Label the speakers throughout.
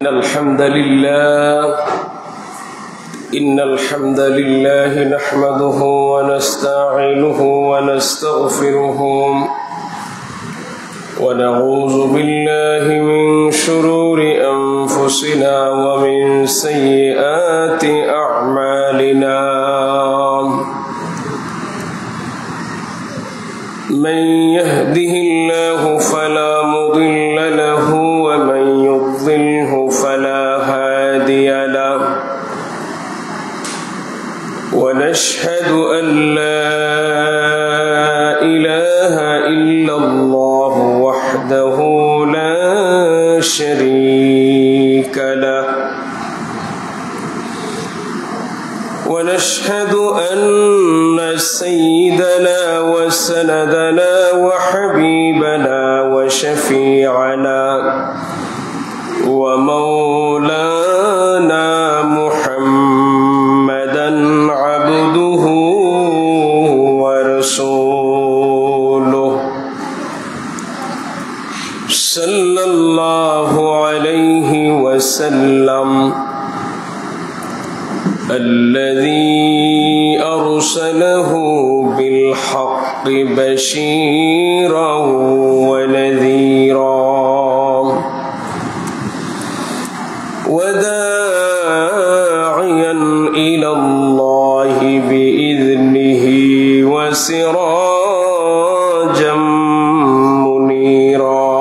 Speaker 1: إن الحمد لله نحمده ونستعينه ونستغفره ونعوذ بالله من شرور أنفسنا ومن سيئات أعمالنا من يهده الله فلا مضل له ومن يضلله فلا هادي له ونشهد أن لا إله إلا الله وحده لا شريك له ونشهد أن سيدنا وسندنا وحبيبنا وشفيعنا ومولانا محمدا عبده ورسوله صلى الله عليه وسلم الذي أرسله بالحق بشيرا ونذيرا وداعيا إلى الله بإذنه وسراجا منيرا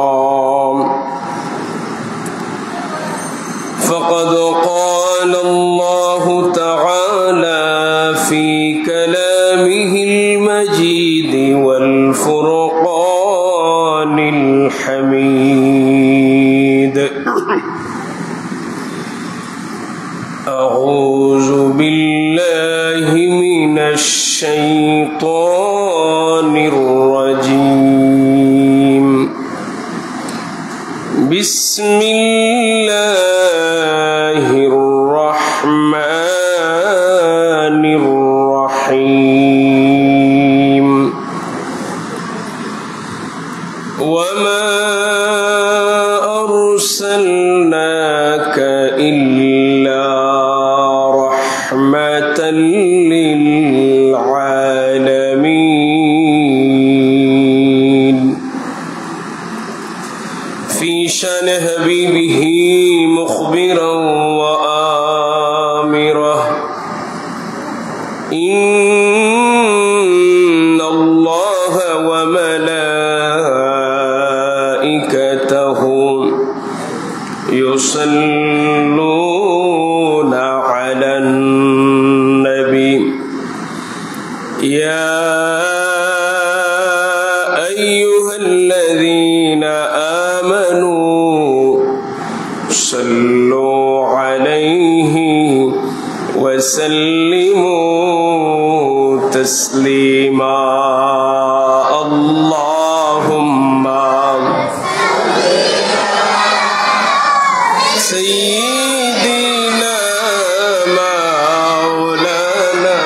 Speaker 1: فقد قال الله تعالى في كلامه المجيد والفرقان الحميد أعوذ بالله من الشيطان الرجيم بسم الله الرحمن الرحيم وما أرسلناك إلا رحمة للعالمين في شأن حبيبه مخبرا وآمرا إن الله وملائكته يصلون على النبي يا أيها الذين آمنوا صلوا عليه وسلموا تسليما اللهم سيدنا مولانا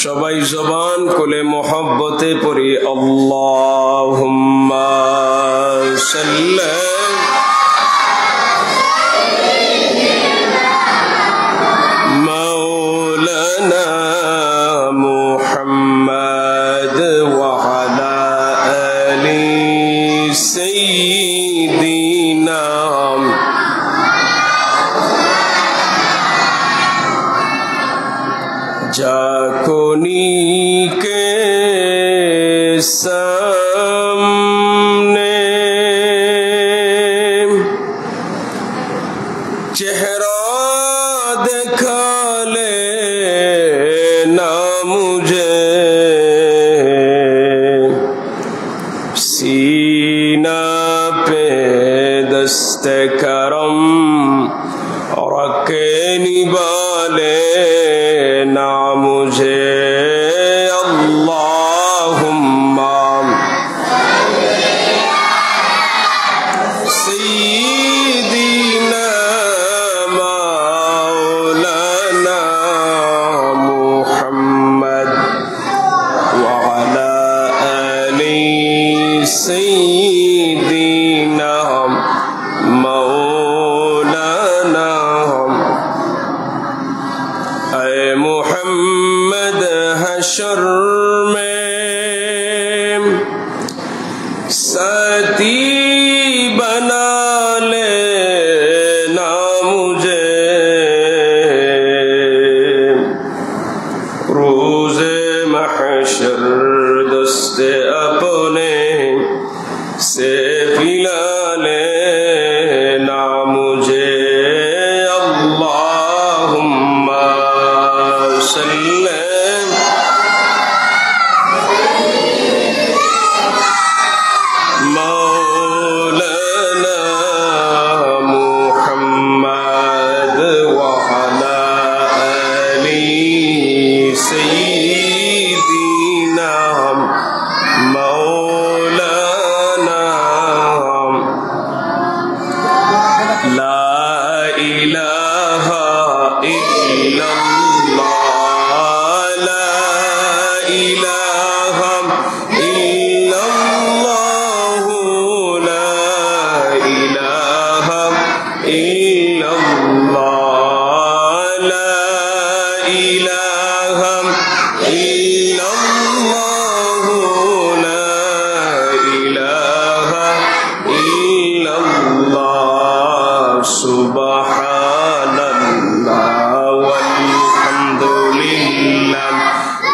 Speaker 1: সবাই জবান খুলে মোহব্বতে পড়ি আল্লাহুম্মা সাল্লি مولانا محمد وعلى آل سيدنا जाकोनी के सामने चेहरा दिखा ले ना मुझे सीना पे दस्ते करम रखे निभाले ना मुझे अल्लाहुम्मा सय्यिदीना महशर में साथी बना लेना मुझे, रोज़े महशर दस्ते अपने से पिला लेना मुझे। अल्लाहुम्मा सल्ली मौलाना मुहम्मद व अला आली सय्यिदीना मौलाना। ला इलाहा इल्लल्लाह, ला इलाहा इल्लल्लाह, ला इलाहा इल्लल्लाह, ला इलाहा इल्लल्लाह, ला इलाहा इल्लल्लाह। सुबहानल्लाह वल्हम्दुलिल्लाह,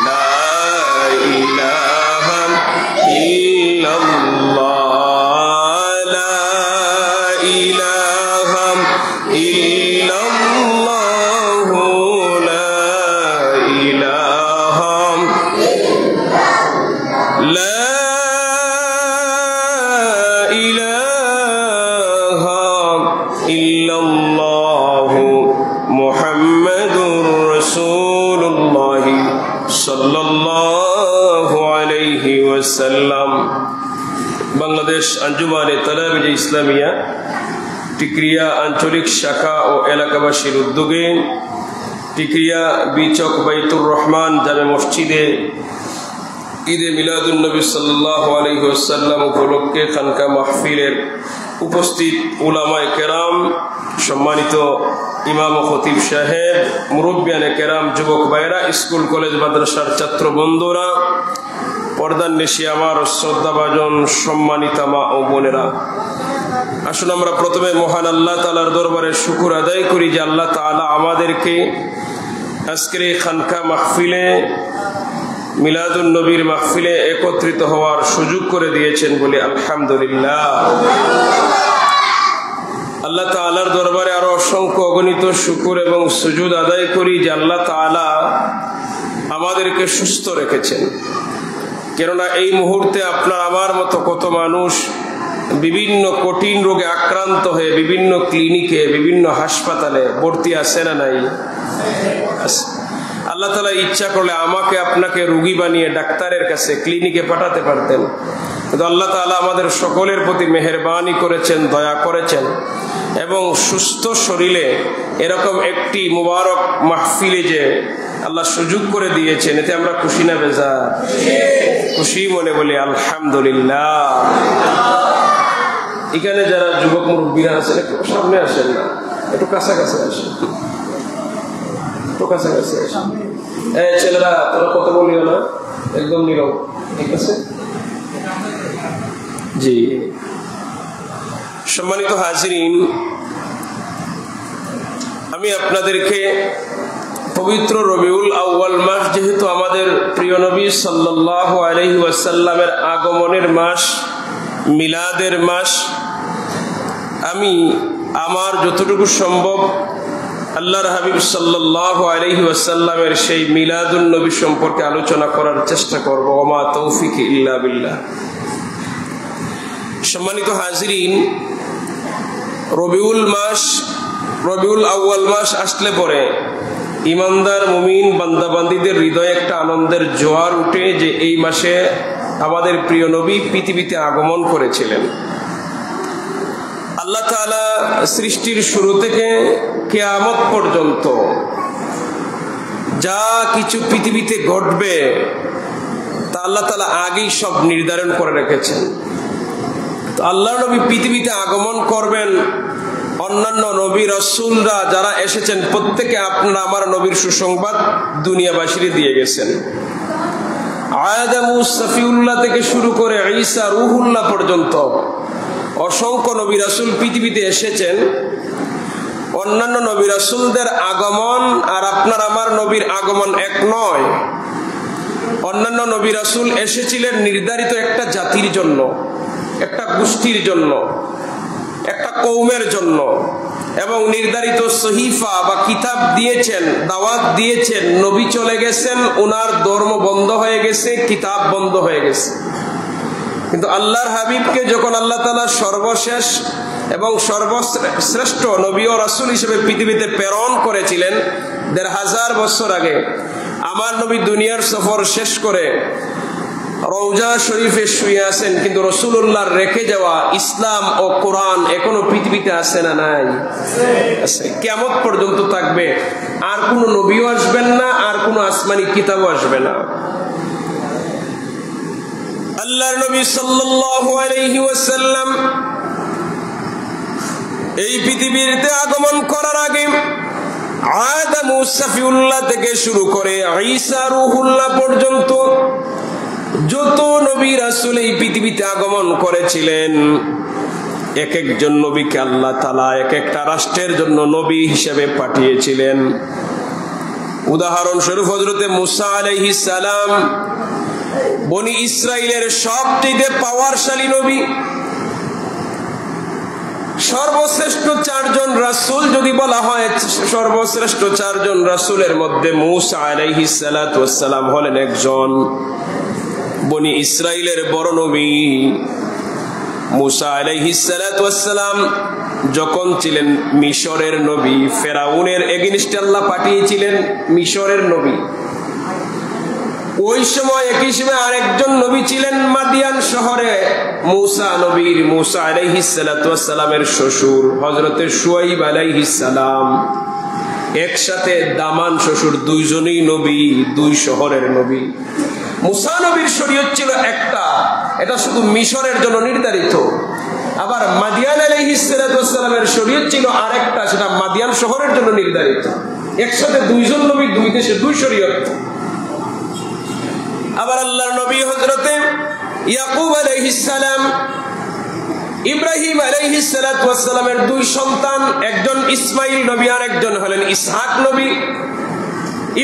Speaker 1: ला इलाहा इल्लल्लाह, ला इलाहा इल्लल्लाह, ला इलाहा ला इलाहा इल्लल्लाह मुहम्मदुर रसूलुल्लाह सल्लल्लाहु अलैहि वसल्लम। বাংলাদেশ আঞ্জুমানে তালাবিজ ইসলামিয়া টিকরিয়া আঞ্চলিক শাখা ও এলাকাবাসীর উদ্যোগে টিকরিয়া বিচক বাইতুর রহমান জামে মসজিদে ঈদে মিলাদুন নবী সাল্লাল্লাহু আলাইহি ওয়াসাল্লাম উপলক্ষে খানকা মাহফিলের উপস্থিত উলামায়ে কেরাম, সম্মানিত ইমাম ও খতিব সাহেব, মুরব্বিয়ানে কেরাম, যুবক ভাইরা, স্কুল কলেজ মাদ্রাসার ছাত্র বন্ধুরা, পর্দার নিশি আমার শ্রদ্ধাভাজন সম্মানিতা মা ও বোনেরা, আসুন আমরা প্রথমে মহান আল্লাহ তাআলার দরবারে শুকর আদায় করি যে আল্লাহ তাআলা আমাদেরকে আজকের এই খানকা মাহফিলে, মিলাদুন নবীর মাহফিলে একত্রিত হওয়ার সুযোগ করে দিয়েছেন বলে আলহামদুলিল্লাহ। আল্লাহ তাআলার দরবারে আরো অসংখ্য অগণিত শুকর এবং সুজুদ আদায় করি যে আল্লাহ তাআলা আমাদেরকে সুস্থ রেখেছেন। কেননা এই মুহূর্তে আপনার আমার মতো কত মানুষ বিভিন্ন কঠিন রোগে আক্রান্ত হয়ে বিভিন্ন ক্লিনিকে, বিভিন্ন হাসপাতালে ভর্তি আছে না নাই? আল্লাহ তাআলা ইচ্ছা করলে আমাকে আপনাকে রোগী বানিয়ে ডাক্তারের কাছে, ক্লিনিকে পাঠাতে পারতেন, কিন্তু আল্লাহ তাআলা আমাদের সকলের প্রতি মেহেরবানি করেছেন, দয়া করেছেন এবং সুস্থ শরীরে এরকম একটি মুবারক মাহফিলে যে আল্লাহ সুযোগ করে দিয়েছেন, এতে আমরা খুশি না বেজার? খুশি মনে বলি আলহামদুলিল্লাহ। এখানে যারা যুবক মুরব্বীরা আছেন একটু সামনে আসেন না, একটু কাছাকাছি আসেন, একটু কাছাকাছি আসেন। এই ছেলেরা, তোরা কথা বলিও না, একদম নীরব, ঠিক আছে? জি, সম্মানিত হাজিরিন, আমি আপনাদেরকে পবিত্র রবিউল আউয়াল মাস, যেহেতু আমাদের প্রিয় নবী সাল্লাল্লাহু আলাইহি ওয়াসাল্লামের আগমনের মাস, মিলাদের মাস, আমি আমার যতটুকু সম্ভব আল্লাহর হাবিব সাল্লাল্লাহু আলাইহি ওয়াসাল্লামের সেই মিলাদুন নবী সম্পর্কে আলোচনা করার চেষ্টা করব। ওমা তৌফিক ইল্লা বিল্লাহ। সম্মানিত হাজিরিন, রবিউল আউয়াল মাস আসলে পরে ইমানদার মুমিন বান্দাবান্দীদের হৃদয়ে একটা আনন্দের জোয়ার উঠে যে এই মাসে আমাদের প্রিয় নবী পৃথিবীতে আগমন করেছিলেন। আল্লাহ তাআলা সৃষ্টির শুরু থেকে কিয়ামত পর্যন্ত যা কিছু পৃথিবীতে ঘটবে তা আল্লাহ তাআলা আগেই সব নির্ধারণ করে রেখেছেন। তো আল্লাহ নবী পৃথিবীতে আগমন করবেন, অন্যান্য নবী রাসূলরা যারা এসেছেন প্রত্যেকে আপনারা আমার নবীর সুসংবাদ দুনিয়াবাসীকে দিয়ে গেছেন। আদম সফিউল্লাহ থেকে শুরু করে ঈসা রুহুল্লাহ পর্যন্ত অসংখ্য নবী রাসূল পৃথিবীতে এসেছেন। অন্যান্য নবী রাসূলদের আগমন আর আপনার আমার নবীর আগমন এক নয়। অন্যান্য নবী রাসূল এসেছিলেন নির্ধারিত একটা জাতির জন্য, একটা গোষ্ঠীর জন্য, একটা কওমের জন্য, এবং নির্ধারিত সহিফা বা কিতাব দিয়েছেন, দাওয়াত দিয়েছেন। নবী চলে গেছেন, ওনার ধর্ম বন্ধ হয়ে গেছে, কিতাব বন্ধ হয়ে গেছে। কিন্তু আল্লাহর হাবিবকে যখন আল্লাহ তাআলা সর্বশেষ এবং সর্বশ্রেষ্ঠ নবী ও রাসূল হিসেবে পৃথিবীতে প্রেরণ করেছিলেন ১৫০০ বছর আগে, আমার নবী দুনিয়ার সফর শেষ করে রওজা শরীফে শুয়ে আছেন, কিন্তু রাসূলুল্লাহর রেখে যাওয়া ইসলাম ও কোরআন এখনো পৃথিবীতে আছে না নাই? আছে। কিয়ামত পর্যন্ত থাকবে। আর কোনো নবীও আসবেন না, আর কোনো আসমানি কিতাবও আসবে না। আল্লাহর নবী সাল্লাল্লাহু আলাইহি ওয়াসাল্লাম এই পৃথিবীতে আগমন করার আগে আদম সফিউল্লাহ থেকে শুরু করে ঈসা রুহুল্লাহ পর্যন্ত যত নবী রাসূল এই পৃথিবীতে আগমন করেছিলেন, এক একজন নবীকে আল্লাহ তাআলা এক একটা রাষ্ট্রের জন্য নবী হিসেবে পাঠিয়েছিলেন। উদাহরণস্বরূপ হযরতে মুসা আলাইহিস সালাম বনি ইসরাইলের সবচেয়ে পাওয়ারশালী নবী। সর্বশ্রেষ্ঠ ৪ জন রাসূল যদি বলা হয়, সর্বশ্রেষ্ঠ ৪ জন রাসূলের মধ্যে মুসা আলাইহিস সালাতু ওয়াস সালাম হলেন একজন। বনি ইসরাইলের বড় নবী মুসা আলাইহিস সালাতু ওয়াস সালাম যখন ছিলেন মিশরের নবী, ফেরাউনের এগেইনস্টে আল্লাহ পাঠিয়েছিলেন মিশরের নবী। ওই সময় একই সময় আরেকজন নবী ছিলেন মাদিয়ান শহরে, মুসা আলাইহিস সালাতু ওয়াস সালামের শ্বশুর হযরতে শুআইব আলাইহিস সালাম। একসাথে দামান শ্বশুর, দুইজনই নবী, দুই শহরের নবী। মুসা নবীর শরীয়ত ছিল একটা, এটা শুধু মিশরের জন্য নির্ধারিত। আবার মাদিয়ান আলাইহিস সালাতু ওয়াস সালামের শরীয়ত ছিল আরেকটা, সেটা মাদিয়ান শহরের জন্য নির্ধারিত। একসাথে দুইজন নবী, দুই দেশে দুই শরীয়ত। আবার আল্লাহর নবী হযরতে ইয়াকুব আলাইহিস সালাম, ইব্রাহিম আলাইহিস সালাতু ওয়াস সালামের দুই সন্তান, একজন ইসমাইল নবী আর একজন হলেন ইসহাক নবী।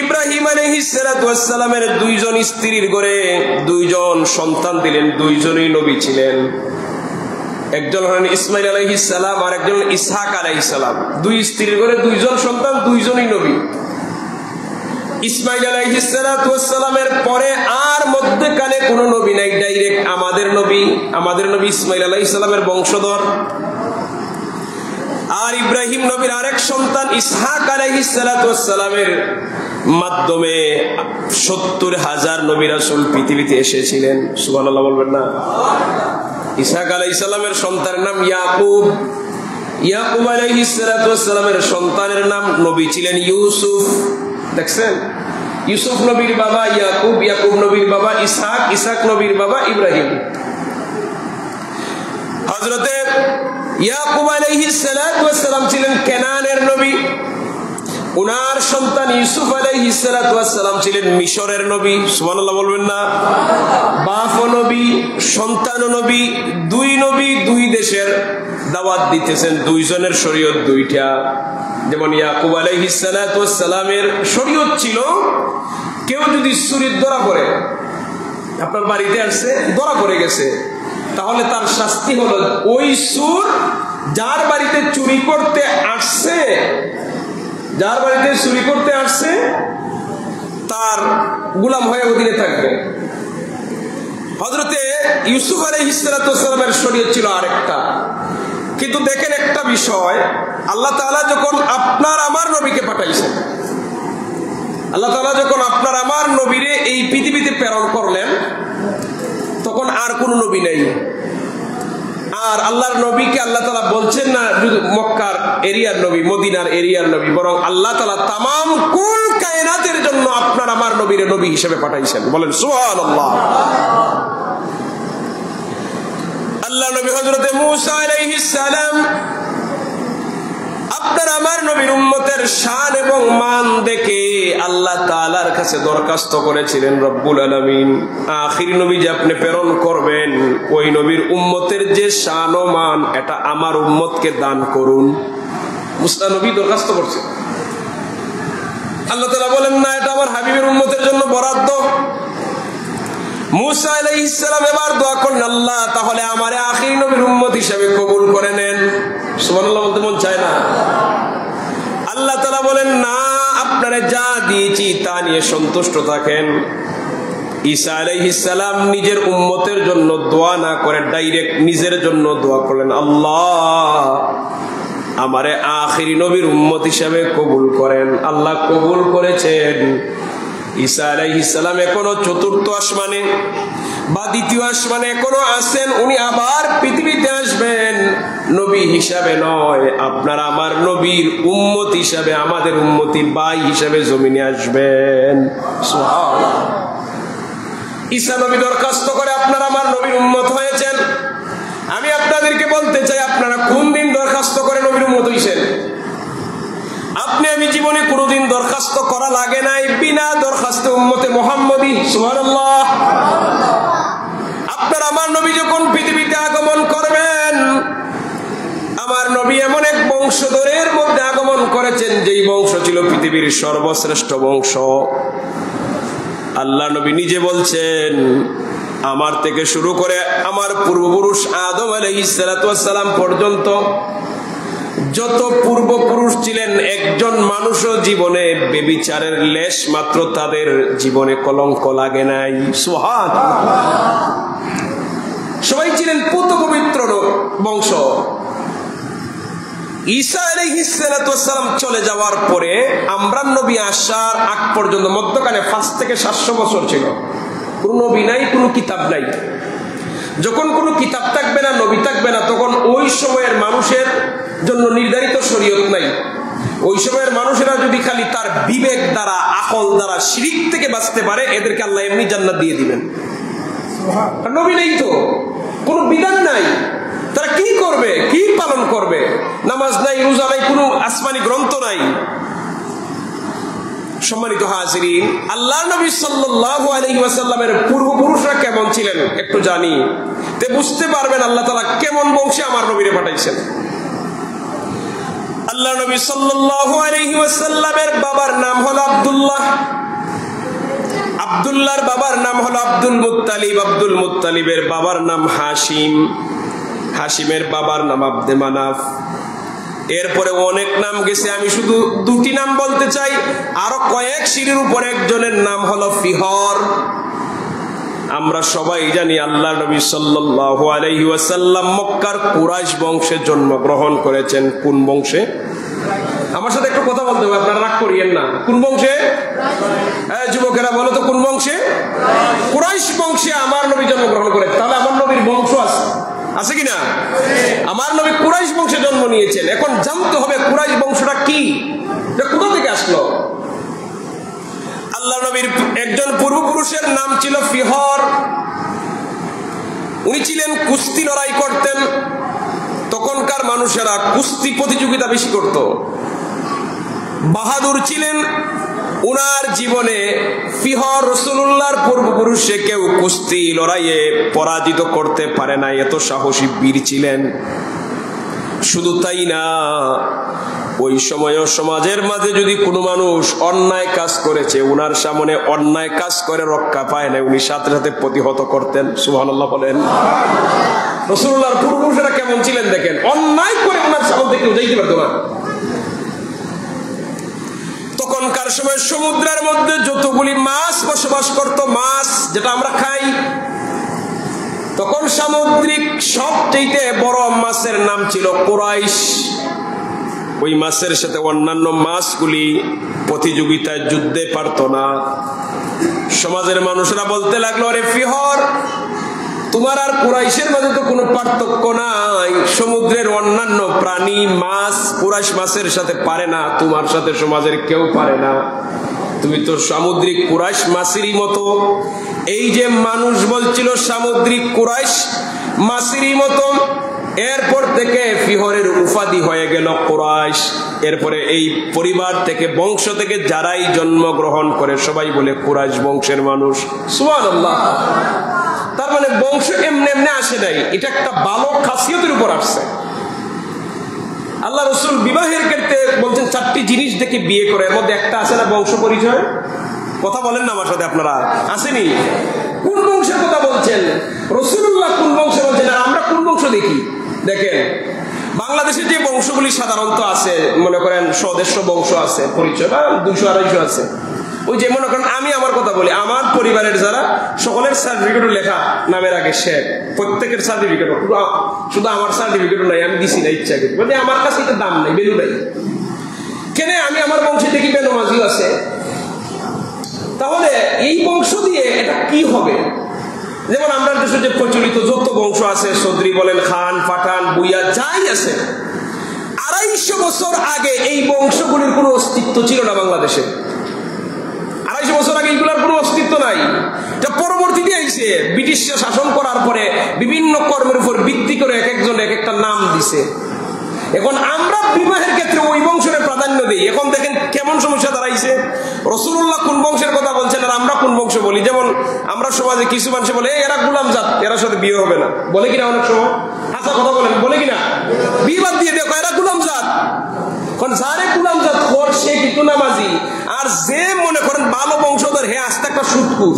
Speaker 1: ইব্রাহিম আলাইহিস সালাতু ওয়াস সালামের দুইজন স্ত্রীর ঘরে দুইজন সন্তান দিলেন, দুইজনই নবী ছিলেন। একজন হলেন ইসমাইল আলাইহিস সালাম আর একজন ইসহাক আলাইহিস সালাম। দুই স্ত্রীর ঘরে দুইজন সন্তান, দুইজনই নবী। ইসমাইল আলাইহিস সালাতু ওয়াস সালামের পরে আর মধ্যখানে কোনো নবী নাই, ডাইরেক্ট আমাদের নবী ইসমাইল আলাইহিস সালামের বংশধর। আর ইব্রাহিম নবীর আরেক সন্তান ইসহাক আলাইহিস সালাতু ওয়াস সালামের মাধ্যমে ৭০,০০০ নবী রাসূল পৃথিবীতে এসেছিলেন। সুবহানাল্লাহ বলবেন না? ইসহাক আলাইহিস সালামের সন্তানের নাম ইয়াকুব। ইয়াকুব আলাইহিস সালাতু ওয়াস সালামের সন্তানের নাম নবী ছিলেন ইউসুফ। দেখছেন, ইউসুফ নবীর বাবা ইয়াকুব, ইয়াকুব নবীর বাবা ইসহাক, ইসহাক নবীর বাবা ইব্রাহিম। হযরতে ইয়াকুব আলাইহিস সালাতু ওয়াস সালাম ছিলেন কেনানের নবী। উনার সন্তান ইউসুফ আলাইহিস সালাতু ওয়াস সালাম ছিলেন মিশরের নবী। সুবহানাল্লাহ বলবেন না? বাপ নবী, সন্তান নবী, দুই দেশের দাওয়াত দিতেছেন, দুইজনের শরীয়ত দুইটা। যেমন ইয়াকুব আলাইহিস সালাতু ওয়াস সালামের শরীয়ত ছিল, কেউ যদি চুরির ধরা পড়ে, আপনার বাড়িতে আসছে ধরা পড়ে গেছে, তাহলে তার শাস্তি হলো ওই চোর যার বাড়িতে চুরি করতে আসছে তার গোলাম হয়ে অধীনে থাকবে। হযরতে ইউসুফ আলাইহিস সালাতু ওয়াস সালামের শরীয়ত ছিল আরেকটা। কিন্তু দেখেন একটা বিষয়, আল্লাহ তাআলা যখন আপনার আমার নবীকে পাঠাইছেন, আল্লাহ তাআলা যখন আপনার আমার নবীরে এই পৃথিবীতে প্রেরণ করলেন, তখন আর কোন নবী নেই। আর আল্লাহর নবীকে আল্লাহ তাআলা বলছেন না মক্কার এরিয়ার নবী, মদিনার এরিয়ার নবী, বরং আল্লাহ তাআলা তামাম কুল কায়নাতের জন্য আপনার আমার নবীরে নবী হিসেবে পাঠাইছেন। বলেন সুবহানাল্লাহ। আল্লাহ নবী হযরতে মূসা আলাইহিস সালাম আপনার আমার নবীর উম্মতের শান এবং মান দেখে আল্লাহ তাআলার কাছে দরখাস্ত করেছিলেন, রব্বুল আলামিন আখির নবী যে আপনি প্রেরণ করবেন ওই নবীর উম্মতের যে শান ও মান এটা আমার উম্মতকে দান করুন। মুসা নবী দরখাস্ত করছে, আল্লাহ তাআলা বলেন না এটা আমার হাবিবের উম্মতের জন্য বরাদ্দ। মুসা আলাইহিস সালাম এবার দোয়া করলেন, আল্লাহ তাহলে আমারে আখির নবীর উম্মত হিসেবে কবুল করে নেন। সুবহানাল্লাহ বলতে মন চায় না? আল্লাহ তাআলা বলেন না, আপনারে যা দিয়েছি তা নিয়ে সন্তুষ্ট থাকেন। ঈসা আলাইহিস সালাম নিজের উম্মতের জন্য দোয়া না করে ডাইরেক্ট নিজের জন্য দোয়া করলেন, আল্লাহ আমারে আখির নবীর উম্মত হিসেবে কবুল করেন। আল্লাহ কবুল করেছেন। ঈসা আলাইহিস সালাম এখনো চতুর্থ আসমানে বা দ্বিতীয় আসমানে এখনো আছেন, উনি আবার পৃথিবীতে আসবেন নবী হিসাবে নয়, আপনার আমার নবীর উম্মত হিসাবে, আমাদের উম্মতি ভাই হিসাবে জমিনে আসবেন। সুবহানাল্লাহ। ঈসা নবী দরখাস্ত করে আপনার আমার নবীর উম্মত হয়েছেন। আমি আপনাদেরকে বলতে চাই, আপনারা কোন দিন দরখাস্ত করে নবীর উম্মত হইছেন? আপনি আমি জীবনে কোনোদিন দরখাস্ত করা লাগে নাই, বিনা দরখাস্তে উম্মতে মুহাম্মদী। সুবহানাল্লাহ। আপনার আমার নবী যখন পৃথিবীতে আগমন করবেন, আমার নবী এমন এক বংশধরের মধ্যে আগমন করেছেন যেই বংশ ছিল পৃথিবীর সর্বশ্রেষ্ঠ বংশ। আল্লাহ নবী নিজে বলছেন, আমার থেকে শুরু করে আমার পূর্বপুরুষ আদম আলাইহিস সালাতু ওয়াস সালাম পর্যন্ত যত পূর্বপুরুষ ছিলেন, একজন মানুষও জীবনে ব্যভিচারের লেশ মাত্র তাদের জীবনে কলঙ্ক লাগে নাই। সুবহানাল্লাহ। সবাই ছিলেন পুত পবিত্র বংশ। ঈসা আলাইহিস সালাতু ওয়াস সালাম চলে যাওয়ার পরে আমরা নবী আসার আগ পর্যন্ত মধ্যখানে 5 থেকে 700 বছর ছিল, কোন নবী নাই, কোনো কিতাব নাই। যখন কোনো কিতাব থাকবে না, নবী থাকবে না, তখন ওই সময়ের মানুষের জন্য নির্ধারিত শরীয়ত নাই। ওই সময়ের মানুষেরা যদি খালি তার বিবেক দ্বারা, আকল দ্বারা শিরক থেকে বাঁচতে পারে, এদেরকে আল্লাহ এমনি জান্নাত দিয়ে দিবেন। নবী নেই তো, কোনো বিধান নাই, তারা কি করবে, কি পালন করবে? নামাজ নাই, রোজা নাই, কোনো আসমানি গ্রন্থ নাই। সম্মানিত হাজিরিন, আল্লাহর নবী সাল্লাল্লাহু আলাইহি ওয়াসাল্লামের পূর্বপুরুষরা কেমন ছিলেন একটু জানি, তে বুঝতে পারবেন আল্লাহ তাআলা কেমন বংশে আমার নবীরে পাঠাইছেন। আল্লাহ নবী সাল্লাল্লাহু আলাইহি ওয়াসাল্লামের বাবার নাম হলো আব্দুল্লাহ। আব্দুল্লাহর বাবার নাম হলো আব্দুল মুত্তালিব। আব্দুল মুত্তালিবের বাবার নাম হাশিম। হাশিমের বাবার নাম আব্দে মানাফ। এরপরে অনেক নাম গেছে, আমি শুধু দুটি নাম বলতে চাই। আরো কয়েক সিঁড়ির উপর একজনের নাম হলো ফিহর। আমরা সবাই জানি আল্লাহ নবী সাল্লাল্লাহু আলাইহি ওয়াসাল্লাম মক্কার কুরাইশ বংশে জন্মগ্রহণ করেছেন। কোন বংশে? আমার সাথে একটু কথা বলতে হবে, আপনারা রাগ করিয়েন না। কোন বংশে? হ্যাঁ যুবকেরা বলো তো, কোন বংশে? কুরাইশ বংশে আমার নবী জন্মগ্রহণ করেন। তাহলে আমার নবীর বংশ আছে কিনা? আমার নবী কুরাইশ বংশে জন্ম নিয়েছেন। এখন জানতে হবে কুরাইশ বংশটা কি, কোথা থেকে আসলো। আল্লাহ নবীর একজন পূর্বপুরুষের নাম ছিল ফিহর। উনি ছিলেন কুস্তি লড়াই করতেন। তখনকার মানুষেরা কুস্তি প্রতিযোগিতা বেশি করত। বাহাদুর ছিলেন। উনার জীবনে ফিহর রাসূলুল্লাহর পূর্বপুরুষে কেউ কুস্তি লড়াইয়ে পরাজিত করতে পারে না, এত সাহসী বীর ছিলেন। শুধু তাই না, ওই সময়ও সমাজের মাঝে যদি কোনো মানুষ অন্যায় কাজ করেছে, উনার সামনে অন্যায় কাজ করে রক্ষা পায় না, উনি সাথে সাথে প্রতিহত করতেন। সুবহানাল্লাহ বলেন। রাসূলুল্লাহর পূর্বপুরুষেরা কেমন ছিলেন দেখেন, অন্যায় করে উনার সামনে কেউ যাইতে পারতো না। তখনকার সময় সমুদ্রের মধ্যে যতগুলি মাছ বসবাস করত, মাছ যেটা আমরা খাই, তখন সামুদ্রিক সবচেয়ে বড় মাছের নাম ছিল কুরাইশ। ওই মাছের সাথে অন্যান্য মাছগুলি প্রতিযোগিতায় যুদ্ধে পারত না। সমাজের মানুষরা বলতে লাগলো, আরে ফিহর, তোমার আর কুরাইশের মাঝে তো কোনো পার্থক্য নাই। সমুদ্রের অন্যান্য প্রাণী মাছ কুরাইশ মাছের সাথে পারে না, তোমার সাথে সমাজের কেউ পারে না। তুমি তো সামুদ্রিক কুরাইশ মাছেরই মতো। এই যে মানুষ বলছিল সামুদ্রিক কুরাইশ মাছেরই মতো, এরপর থেকে ফিহরের উপাধি হয়ে গেল কুরাইশ। এরপরে এই পরিবার থেকে বংশ থেকে যারাই জন্মগ্রহণ করে সবাই বলে কুরাইশ বংশের মানুষ। সুবহানাল্লাহ। তার মানে বংশ এমনি এমনি আসে নাই, এটা একটা ভালো খাসিয়তের উপর আসছে। আল্লাহ রসুল বিবাহের ক্ষেত্রে বলছেন 4টি জিনিস দেখে বিয়ে করে, এর মধ্যে একটা আছে না বংশ পরিচয়। কথা বলেন না আমার সাথে, আপনারা আসেনি? কোন বংশের কথা বলছেন? রাসূলুল্লাহ কোন বংশ বলছেন, আর আমরা কোন বংশ দেখি? দেখেন বাংলাদেশে যে বংশগুলি সাধারণত আছে, মনে করেন স্বদেশ্য বংশ আছে, পরিচয় 200-250 আছে। ওই যে মনে করেন আমি আমার কথা বলি, আমার পরিবারের যারা সকলের সার্টিফিকেটও লেখা নামের আগে শেখ, প্রত্যেকের সার্টিফিকেট, শুধু আমার সার্টিফিকেটও নাই, আমি দিছি না ইচ্ছা করি, বলতে আমার কাছে এটা দাম নাই, ভ্যালু নাই। কেন আমি আমার বংশে দেখি বেনমাজিও আছে, তাহলে এই বংশ দিয়ে এটা কি হবে? যেমন আমরা দেশে যে প্রচলিত যত বংশ আছে, চৌধুরী বলেন, খান, পাঠান, বুইয়া, যাই আছে, 250 বছর আগে এই বংশগুলির কোনো অস্তিত্ব ছিল না বাংলাদেশে। 250 বছর আগে এইগুলোর কোনো অস্তিত্ব নাই। এটা পরবর্তীতে আইছে, ব্রিটিশরা শাসন করার পরে বিভিন্ন কর্মের উপর ভিত্তি করে এক একজন এক একটা নাম দিছে। এখন আমরা বিবাহের ক্ষেত্রে ওই বংশের প্রাধান্য দিই। এখন দেখেন কেমন সমস্যা দাঁড়াইছে। রাসূলুল্লাহ কোন বংশের কথা বলছেন আর আমরা কোন বংশ বলি। যেমন আমরা সমাজে কিছু মানুষ বলে এরা গোলাম জাত, এরা সাথে বিয়ে হবে না, বলে কিনা অনেক সময়? আচ্ছা কথা বলেন, বলে কিনা? বিয়ে বাদ দিয়ে দেখো এরা গোলাম জাত। এখন যারে গোলাম জাত কর সে কিন্তু নামাজি, আর যে মনে করেন ভালো বংশধর হে আস্তে একটা সুদকুর।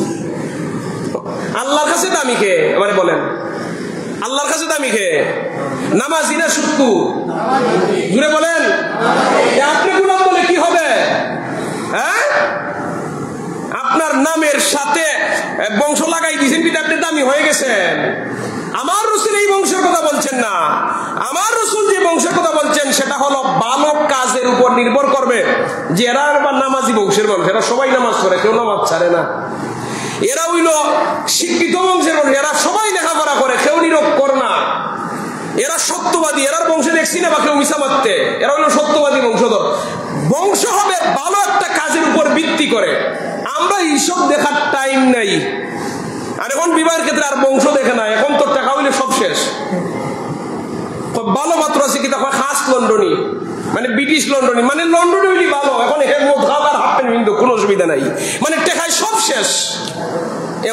Speaker 1: আল্লাহর কাছে দামি কে? এবারে বলেন, আল্লাহর কাছে দামি কে? নামাজি না সুদকুর? জুড়ে বলেন। আপনি গোলাম বলে কি হবে? হ্যাঁ, আপনার নামের সাথে বংশ লাগাই দিয়েছেন, কিন্তু আপনি দামি হয়ে গেছেন। আমার রাসূল এই বংশের কথা বলছেন না। আমার রাসূল যে বংশের কথা বলছেন সেটা হলো ভালো কাজের উপর নির্ভর করবে। যে এরা আবার নামাজি বংশের মানুষ, এরা সবাই নামাজ পড়ে, কেউ নামাজ ছাড়ে না। এরা হইল শিক্ষিত বংশের মানুষ, এরা সবাই লেখাপড়া করে, কেউ নিরক্ষর না। এরা সত্যবাদী, এরার বংশে দেখছি না বা কেউ মিছা মারতে। এরা হইল সত্যবাদী বংশধর। বংশ হবে ভালো একটা কাজের উপর ভিত্তি করে। আমরা এইসব দেখার টাইম নাই। আর এখন বিবাহের ক্ষেত্রে আর বংশ দেখে না, এখন তো টাকা হইলে সব শেষ। ভালো মাত্র আছে কি তখন খাস লন্ডনী, মানে ব্রিটিশ লন্ডনী, মানে লন্ডনে হইলি ভালো। এখন হেলমেট খাবার হাফ প্যান্ট কিন্তু কোনো অসুবিধা নাই, মানে টেকায় সব শেষ।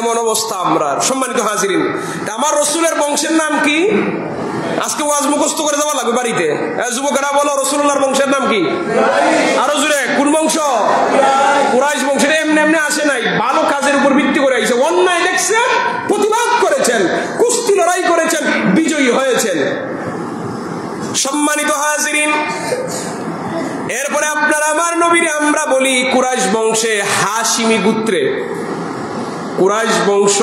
Speaker 1: এমন অবস্থা আমরা। সম্মানিত হাজিরিন, আমার রাসূলের বংশের নাম কি? আজকে ওয়াজ মুখস্থ করে দেওয়া লাগবে বাড়িতে। যুবকেরা বলো, রাসূলুল্লাহর বংশের নাম কি? আরো জোরে, কোন বংশ? কুরাইশ বংশের। এমনি এমনি আসে নাই, ভালো কাজের উপর ভিত্তি করে আইছে। অন্যায় দেখছেন, প্রতিবাদ করেছেন, কুস্তি লড়াই করেছেন, বিজয়ী হয়েছেন। সম্মানিত হাজিরিন, এরপরে আপনার আমার নবীরে আমরা বলি কুরাইশ বংশে হাশিমি গোত্রে। কুরাইশ বংশ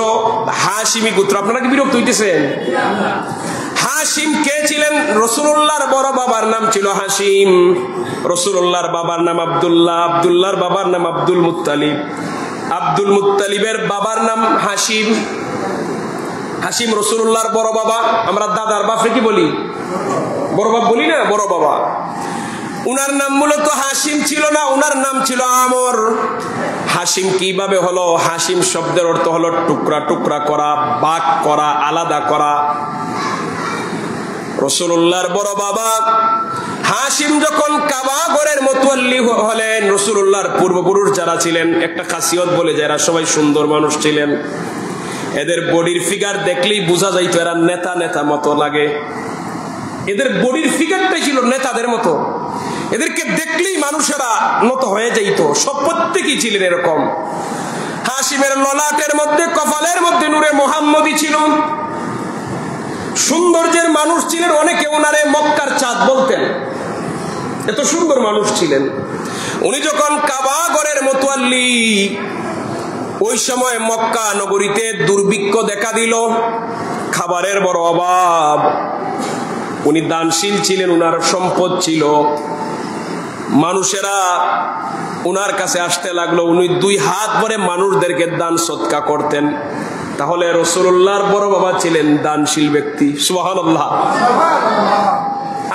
Speaker 1: হাশিমি গোত্র। আপনারা কি বিরক্ত হইতেছেন? হাশিম কে ছিলেন? রাসূলুল্লাহর বড় বাবার নাম ছিল হাশিম। রাসূলুল্লাহর বাবার নাম আব্দুল্লাহ, আব্দুল্লাহর বাবার নাম আব্দুল মুত্তালিব, আব্দুল মুত্তালিবের বাবার নাম হাশিম। হাশিম রাসূলুল্লাহর বড় বাবা। আমরা দাদার বাপরে কি বলি? বড় বাপ বলি না, বড় বাবা। উনার নাম মূলত হাশিম ছিল না, উনার নাম ছিল আমর। হাশিম কিভাবে হলো? হাশিম শব্দের অর্থ হলো টুকরা টুকরা করা, ভাগ করা, আলাদা করা। রাসূলুল্লাহর বড় বাবা হাশিম যখন কাবা ঘরের মুতাওয়াল্লি হলেন, রাসূলুল্লাহর পূর্বপুরুষ যারা ছিলেন, একটা খাসিয়ত বলে যে এরা সবাই সুন্দর মানুষ ছিলেন। এদের বডির ফিগার দেখলেই বোঝা যাইতো এরা নেতা নেতা মতো লাগে। এদের বডির ফিগারটাই ছিল নেতাদের মতো। এদেরকে দেখলেই মানুষেরা নত হয়ে যাইত। সব প্রত্যেকেই ছিলেন এরকম। হাশিমের ললাটের মধ্যে, কপালের মধ্যে নূরে মুহাম্মদী ছিল। সৌন্দর্যের মানুষ ছিলেন। অনেকে ওনারে মক্কার চাঁদ বলতেন, এত সুন্দর মানুষ ছিলেন। উনি যখন কাবা ঘরের মুতাওয়াল্লি, ওই সময় মক্কা নগরীতে দুর্ভিক্ষ দেখা দিল, খাবারের বড় অভাব। উনি দানশীল ছিলেন, উনার সম্পদ ছিল। মানুষেরা উনার কাছে আসতে লাগলো। উনি 2 হাত ভরে মানুষদেরকে দান সদকা করতেন। তাহলে রাসূলুল্লাহর বড় বাবা ছিলেন দানশীল ব্যক্তি। সুবহানাল্লাহ।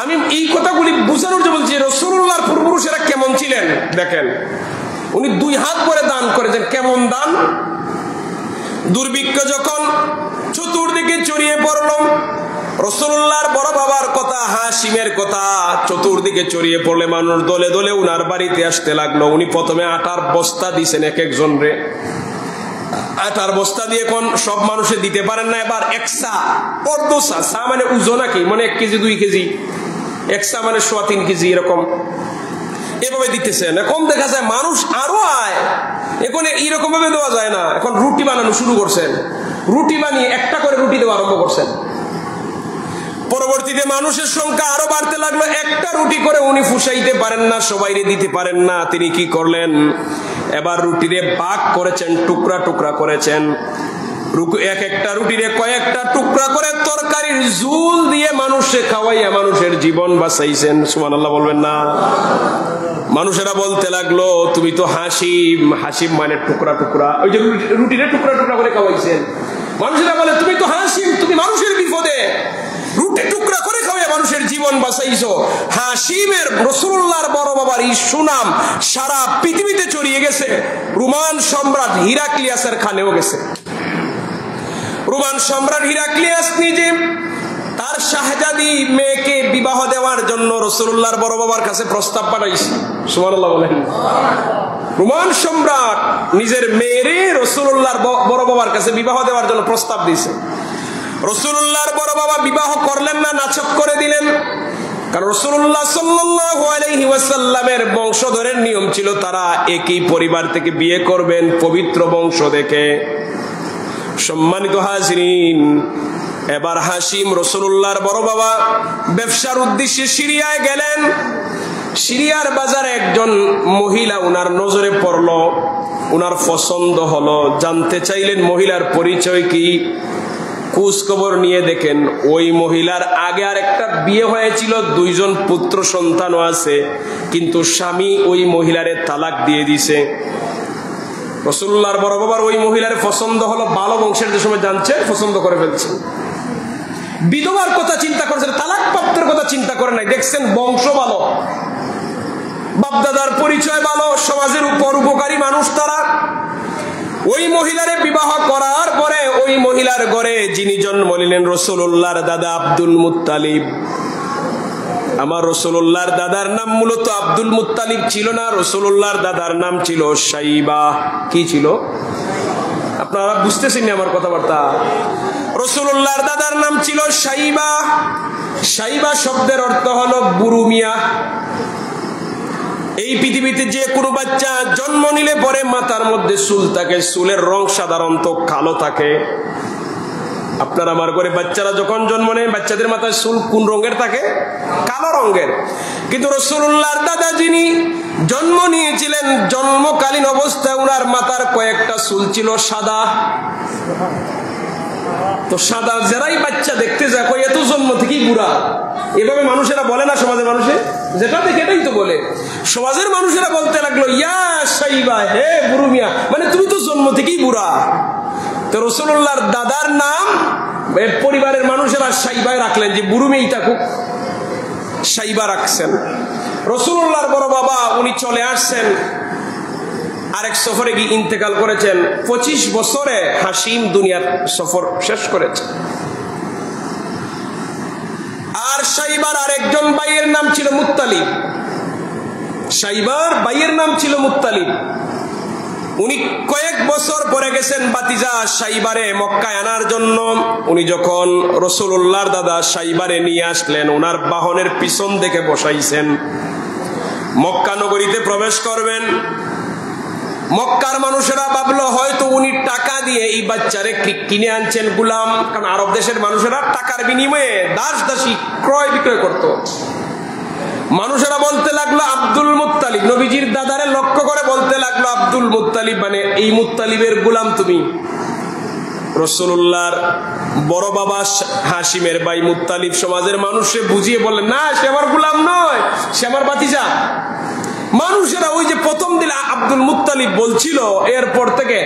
Speaker 1: আমি এই কথাগুলি বোঝানোর জন্য বলছি, রাসূলুল্লাহর পূর্বপুরুষেরা কেমন ছিলেন দেখেন। উনি 2 হাত ভরে দান করেছেন। কেমন দান? দুর্ভিক্ষ যখন চতুর্দিকে ছড়িয়ে পড়ল, রাসূলুল্লাহর বড় বাবার কথা, হাশিমের কথা চতুর্দিকে ছড়িয়ে পড়লে মানুষ দলে দলে উনার বাড়িতে আসতে লাগলো। উনি প্রথমে আটার বস্তা দিয়েছেন এক একজন রে। আটার বস্তা দিয়ে কোন সব মানুষে দিতে পারেন না, এবার একসা অর্ধসা, সা মানে ওজন নাকি, মানে 1 কেজি 2 কেজি, একসা মানে 3.25 কেজি, এরকম এভাবে দিতেছেন। এখন দেখা যায় মানুষ আরো আয়, এখন এইরকম ভাবে দেওয়া যায় না। এখন রুটি বানানো শুরু করছেন, রুটি বানিয়ে একটা করে রুটি দেওয়া আরম্ভ করছেন। পরবর্তীতে মানুষের সংখ্যা আরো বাড়তে লাগলো। একটা রুটি করে উনি ফুসাইতে পারেন না, সবাইরে দিতে পারেন না। তিনি কি করলেন, এবার রুটিরে ভাগ করেছেন, টুকরা টুকরা করেছেন। এক একটা রুটিরে কয়েকটা টুকরা করে তরকারির ঝুল দিয়ে মানুষে খাওয়াইয়া মানুষের জীবন বাঁচাইছেন। সুবহানাল্লাহ বলবেন না? মানুষেরা বলতে লাগলো, তুমি তো হাসিম। হাসিম মানে টুকরা টুকরা, ওই যে রুটিরে টুকরা টুকরা করে খাওয়াইছেন। মানুষেরা বলে, তুমি তো হাসিম, তুমি মানুষের বিপদে রুটি টুকরা করে খাওয়াইয়া মানুষের জীবন বাঁচাইছো। হাসিমের রাসূলুল্লাহর বড় বাবার এই সুনাম সারা পৃথিবীতে ছড়িয়ে গেছে, রোমান সম্রাট হিরাক্লিয়াসের খানেও গেছে। রোমান সম্রাট হিরাক্লিয়াস নিজে তার শাহজাদি মেয়েকে বিবাহ দেওয়ার জন্য রাসূলুল্লাহর বড় বাবার কাছে প্রস্তাব পাঠাইছে। সুবহানাল্লাহ বলেন। রোমান সম্রাট নিজের মেয়েরে রাসূলুল্লাহর বড় বাবার কাছে বিবাহ দেওয়ার জন্য প্রস্তাব দিয়েছে। রাসূলুল্লাহর বড় বাবা বিবাহ করলেন না, নাচক করে দিলেন। কারণ রাসূলুল্লাহ সাল্লাল্লাহু আলাইহি ওয়াসাল্লামের বংশধরের নিয়ম ছিল তারা একই পরিবার থেকে বিয়ে করবেন, পবিত্র বংশ দেখে। সম্মানিত হাজিরিন, এবার হাসিম রাসূলুল্লাহর বড় বাবা ব্যবসার উদ্দেশ্যে সিরিয়ায় গেলেন। সিরিয়ার বাজারে একজন মহিলা উনার নজরে পড়ল, উনার পছন্দ হলো। জানতে চাইলেন মহিলার পরিচয় কি। খোঁজ খবর নিয়ে দেখেন ওই মহিলার আগে আর একটা বিয়ে হয়েছিল, 2 জন পুত্র সন্তানও আছে, কিন্তু স্বামী ওই মহিলারে তালাক দিয়ে দিছে। রাসূলুল্লাহর বড় বাবার ওই মহিলার পছন্দ হলো, ভালো বংশের, যে সময় জানছে পছন্দ করে ফেলছে। বিধবার কথা চিন্তা করছেন, তালাক প্রাপ্তের কথা চিন্তা করে নাই। দেখছেন বংশ ভালো, বাপদাদার পরিচয় ভালো, সমাজের উপর উপকারী মানুষ তারা। ওই মহিলারে বিবাহ করার পরে ওই মহিলার ঘরে যিনি জন্ম নিলেন রাসূলুল্লাহর দাদা আব্দুল মুত্তালিব। আমার রাসূলুল্লাহর দাদার নাম মূলত আব্দুল মুত্তালিব ছিল না, রাসূলুল্লাহর দাদার নাম ছিল শাইবা। কি ছিল? আপনারা বুঝতেছেন না আমার কথাবার্তা? রাসূলুল্লাহর দাদার নাম ছিল শাইবা। শাইবা শব্দের অর্থ হলো বুড়ো মিয়া। এই পৃথিবীতে যে কোনো বাচ্চা জন্ম নিলে পরে মাথার মধ্যে চুল থাকে, চুলের রং সাধারণত কালো থাকে। আপনার আমার ঘরে বাচ্চারা যখন জন্ম নেয়, বাচ্চাদের মাথায় চুল কোন রঙের থাকে? কালো রঙের। কিন্তু রাসূলুল্লাহর দাদা যিনি জন্ম নিয়েছিলেন, জন্মকালীন অবস্থায় উনার মাথার কয়েকটা চুল ছিল সাদা। তো সাদা যারাই বাচ্চা দেখতে যায়, কই এত জন্ম থেকেই বুড়া। এভাবে মানুষেরা বলে না, সমাজের মানুষে যেটা দেখে এটাই তো বলে। সমাজের মানুষেরা বলতে লাগলো, ইয়া শাইবা, হে বুড়ো মিয়া, মানে তুমি তো জন্ম থেকেই বুড়া। তো রাসূলুল্লাহর দাদার নাম পরিবারের মানুষেরা শাইবায় রাখলেন, যে বুড়ো মেয়েই থাকুক, শাইবা রাখছেন। রাসূলুল্লাহর বড় বাবা উনি চলে আসছেন, আরেক সফরে গিয়ে ইন্তেকাল করেছেন। 25 বছরে হাসিম দুনিয়ার সফর শেষ করেছে। আর শাইবার আরেকজন ভাইয়ের নাম ছিল মুত্তালিব। শাইবার ভাইয়ের নাম ছিল মুত্তালিব। উনি কয়েক বছর পরে গেছেন বাতিজা শাইবারে মক্কায় আনার জন্য। উনি যখন রাসূলুল্লাহর দাদা শাইবারে নিয়ে আসলেন, ওনার বাহনের পিছন দিকে বসাইছেন। মক্কা নগরীতে প্রবেশ করবেন। মক্কার মানুষেরা ভাবলো হয়তো উনি টাকা দিয়ে এই বাচ্চারে কিনে আনছেন গোলাম, কারণ আরব দেশের মানুষেরা টাকার বিনিময়ে দাস দাসী ক্রয় বিক্রয় করত। মানুষেরা বলতে লাগলো আব্দুল মুত্তালিব, নবীজির দাদারে লক্ষ্য করে বলতে লাগলো আব্দুল মুত্তালিব মানে এই মুত্তালিবের গোলাম তুমি। রাসূলুল্লাহর বড় বাবা হাশিমের ভাই মুত্তালিব সমাজের মানুষকে বুঝিয়ে বললেন, না সে আমার গোলাম নয়, সে আমার ভাতিজা। মানুষেরা ওই যে প্রথম দিন আব্দুল মুত্তালিব বলছিল, এরপর থেকে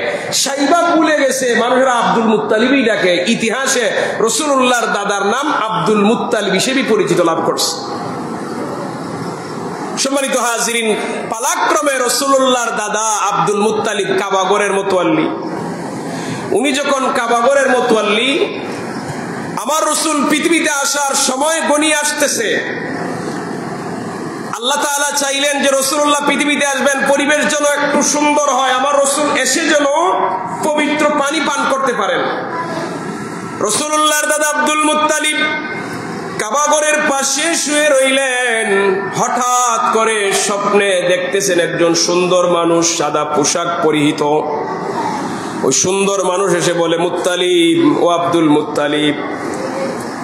Speaker 1: শাইবা ভুলে গেছে, মানুষেরা আব্দুল মুত্তালিবই ডাকে। ইতিহাসে রাসূলুল্লাহর দাদার নাম আব্দুল মুত্তালিব হিসেবে পরিচিত লাভ করছে। সম্মানিত হাজিরিন, পালাক্রমে রাসূলুল্লাহর দাদা আব্দুল মুত্তালিব কাবাগরের মোতওয়াল্লি। উনি যখন কাবাগরের মোতওয়াল্লি, আমার রাসূল পৃথিবীতে আসার সময় গনিয়ে আসতেছে। আল্লাহ তাআলা চাইলেন যে রাসূলুল্লাহ পৃথিবীতে আসবেন, পরিবেশ যেন একটু সুন্দর হয়, আমার রাসূল এসে যেন পবিত্র পানি পান করতে পারেন। রাসূলুল্লাহর দাদা আব্দুল মুত্তালিব কাবাগরের পাশে শুয়ে রইলেন। হঠাৎ করে স্বপ্নে দেখতেছেন একজন সুন্দর মানুষ সাদা পোশাক পরিহিত। ওই সুন্দর মানুষ এসে বলে, মুত্তালিব, ও আব্দুল মুত্তালিব,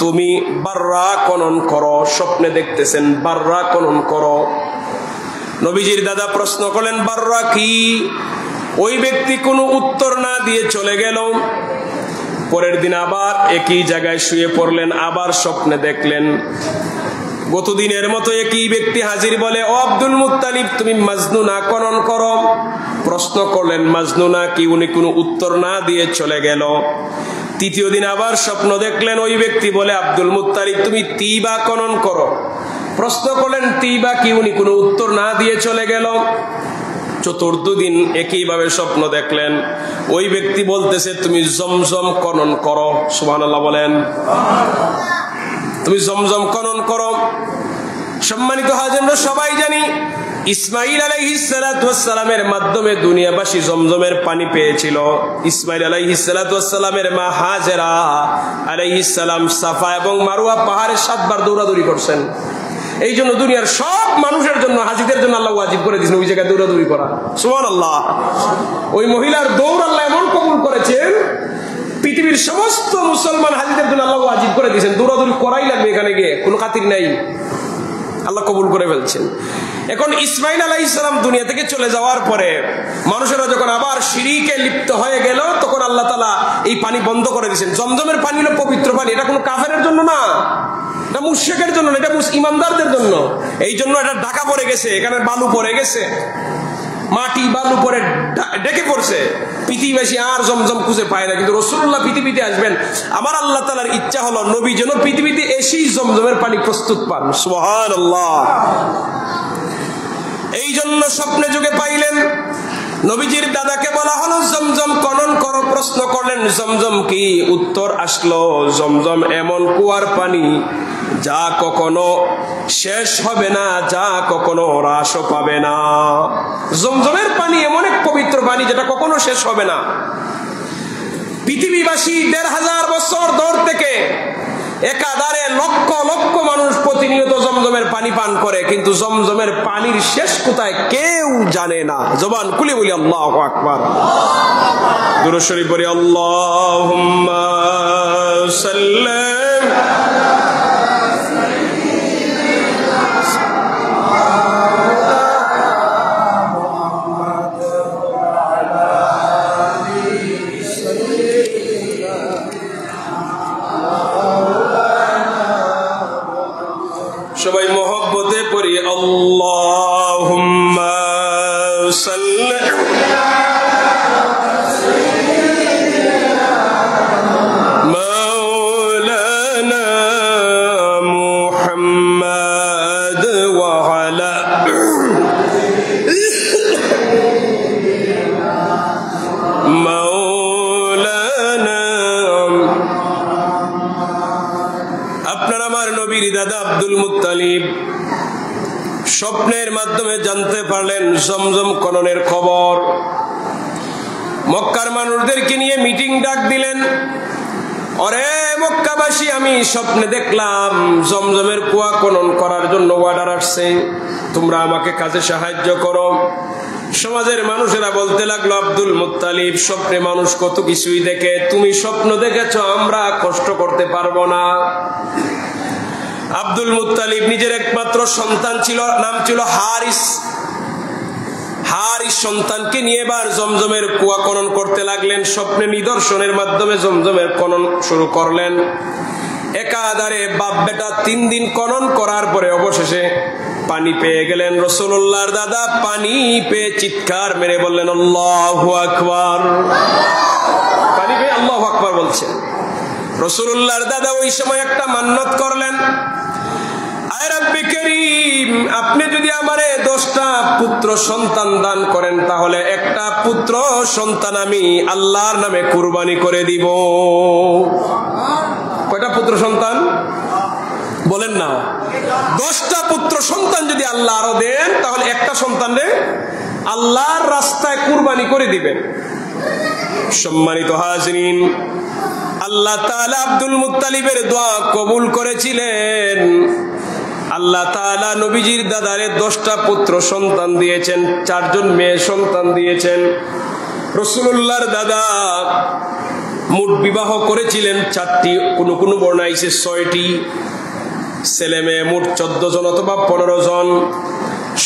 Speaker 1: তুমি বাররা খনন করো। স্বপ্নে দেখতেছেন বাররা খনন করো। নবীজির দাদা প্রশ্ন করলেন, বাররা কি? ওই ব্যক্তি কোনো উত্তর না দিয়ে চলে গেল। পরের দিন আবার একই জায়গায় শুয়ে পড়লেন, আবার স্বপ্নে দেখলেন গতদিনের মতো একই ব্যক্তি হাজির, বলে, ও আব্দুল মুত্তালিব, তুমি মাজনুনা খনন করো। প্রশ্ন করলেন, মাজনুনা কি? উনি কোনো উত্তর না দিয়ে চলে গেল। তৃতীয় দিন আবার স্বপ্ন দেখলেন, ওই ব্যক্তি বলে, আব্দুল মুত্তালিব, তুমি তিবা খনন করো। প্রশ্ন করলেন, তিবা কি? উনি কোনো উত্তর না দিয়ে চলে গেল। চতুর্থ দিন একইভাবে স্বপ্ন দেখলেন, ওই ব্যক্তি বলতেছে, তুমি জমজম খনন করো। সুবহানাল্লাহ বলেন। তুমি জমজম খনন করো। সম্মানিত হাজিরা, সবাই জানি ইসমাঈল আলাইহিস সালাতু ওয়াস সালামের মাধ্যমে দুনিয়াবাসী জমজমের পানি পেয়েছিল। ইসমাঈল আলাইহিস সালাতু ওয়াস সালামের মা হাজেরা আলাইহিস সালাম সাফা এবং মারওয়া পাহাড়ে 7 বার দৌড়াদৌড়ি করছেন। এই জন্য দুনিয়ার সব মানুষের জন্য, হাজীদের জন্য আল্লাহ ওয়াজিব করে দিয়েছেন ওই জায়গায় দৌড়াদৌড়ি করা। সুবহানাল্লাহ। ওই মহিলার দৌড় আল্লাহ এমন কবুল করেছেন, পৃথিবীর সমস্ত মুসলমান হাজীদের জন্য আল্লাহ ওয়াজিব করে দিয়েছেন, দৌড়াদৌড়ি করাই লাগবে এখানে গিয়ে, কোনো খাতির নাই, আল্লাহ কবুল করে ফেলছেন। এখন ইসমাঈল আলাইহিস সালাম দুনিয়া থেকে চলে যাওয়ার পরে মানুষেরা যখন আবার শিরকে লিপ্ত হয়ে গেল, তখন আল্লাহ তাআলা এই পানি বন্ধ করে দিয়েছেন। জমজমের পানি হলো পবিত্র পানি, এটা কোনো কাফেরের জন্য না, এটা মুশরিকের জন্য না, এটা ঈমানদারদের জন্য। এই জন্য এটা ঢাকা পড়ে গেছে, এখানে বালু পড়ে গেছে, মাটি বালু পরে ডেকে পড়ছে। পৃথিবীবাসী আর জমজম খুঁজে পায় না, কিন্তু রাসূলুল্লাহ পৃথিবীতে আসবেন, আমার আল্লাহ তাআলার ইচ্ছা হলো নবী যেন পৃথিবীতে এসেই জমজমের পানি প্রস্তুত পান। সুবহানাল্লাহ। এই জন্য স্বপ্নে যুগে পাইলেন, নবীজির দাদাকে বলা হলো জমজম খনন করো। প্রশ্ন করলেন, জমজম কি? উত্তর আসলো, জমজম এমন কুয়ার পানি যা কখনো শেষ হবে না, যা কখনো হ্রাসও পাবে না। জমজমের পানি এমন এক পবিত্র পানি যেটা কখনো শেষ হবে না। পৃথিবীবাসী ১৫০০ বছর ধরে থেকে একাধারে লক্ষ লক্ষ মানুষ প্রতিনিয়ত জমজমের পানি পান করে, কিন্তু জমজমের পানির শেষ কোথায় কেউ জানে না। জবান খুলে বলি আল্লাহু আকবার। দুরূদ শরীফ পড়ি, আল্লাহুম্মা সাল্লি সবাই মহব্বতে পড়ি, আল্লাহুম্মা সাল্লি মাওলানা মুহাম্মদ ওয়া আলা মাওলানা। আপনার আমার নবীর দাদা আব্দুল মুত্তালিব স্বপ্নের মাধ্যমে জানতে পারলেন জমজম খননের খবর। মক্কার মানুষদেরকে নিয়ে মিটিং ডাক দিলেন, অরে মক্কাবাসী, আমি স্বপ্নে দেখলাম জমজমের কুয়া খনন করার জন্য অর্ডার আসছে, তোমরা আমাকে কাজে সাহায্য করো। সমাজের মানুষেরা বলতে লাগলো, আব্দুল মুত্তালিব, স্বপ্নে মানুষ কত কিছুই দেখে, তুমি স্বপ্ন দেখেছো, আমরা কষ্ট করতে পারবো না। আব্দুল মুত্তালিব নিজের একমাত্র সন্তান ছিল, নাম ছিল হারিস। হারিস সন্তানকে নিয়ে এবার জমজমের কুয়া খনন করতে লাগলেন। স্বপ্নে নিদর্শনের মাধ্যমে জমজমের খনন শুরু করলেন। একাধারে বাপ বেটা 3 দিন খনন করার পরে অবশেষে পানি পেয়ে গেলেন। রাসূলুল্লাহর দাদা পানি পেয়ে চিৎকার মেরে বললেন, আল্লাহু আকবার। পানি পেয়ে আল্লাহু আকবার বলছেন। রাসূলুল্লাহর দাদা ওই সময় একটা মান্নত করলেন, আয় রব্বে করিম, আপনি যদি আমারে 10টা পুত্র সন্তান দান করেন, তাহলে একটা পুত্র সন্তান আমি আল্লাহর নামে কুরবানি করে দিব। কয়টা পুত্র পুত্র সন্তান? বলেন না। 10টা পুত্র সন্তান যদি আল্লাহ আরো দেন, তাহলে একটা সন্তানরে আল্লাহর রাস্তায় কুরবানি করে দিবেন। সম্মানিত হাজরিন, আল্লাহ তাআলা আব্দুল মুত্তালিবের দোয়া কবুল করেছিলেন। আল্লাহ তাআলা নবীজির দাদারে 10টা পুত্র সন্তান দিয়েছেন, 4 জন মেয়ে সন্তান দিয়েছেন। রাসূলুল্লাহর দাদা মোট বিবাহ করেছিলেন 4টি, কোন বর্ণায় আছে 6টি। ছেলে মেয়ে মোট 14 জন অথবা 15 জন।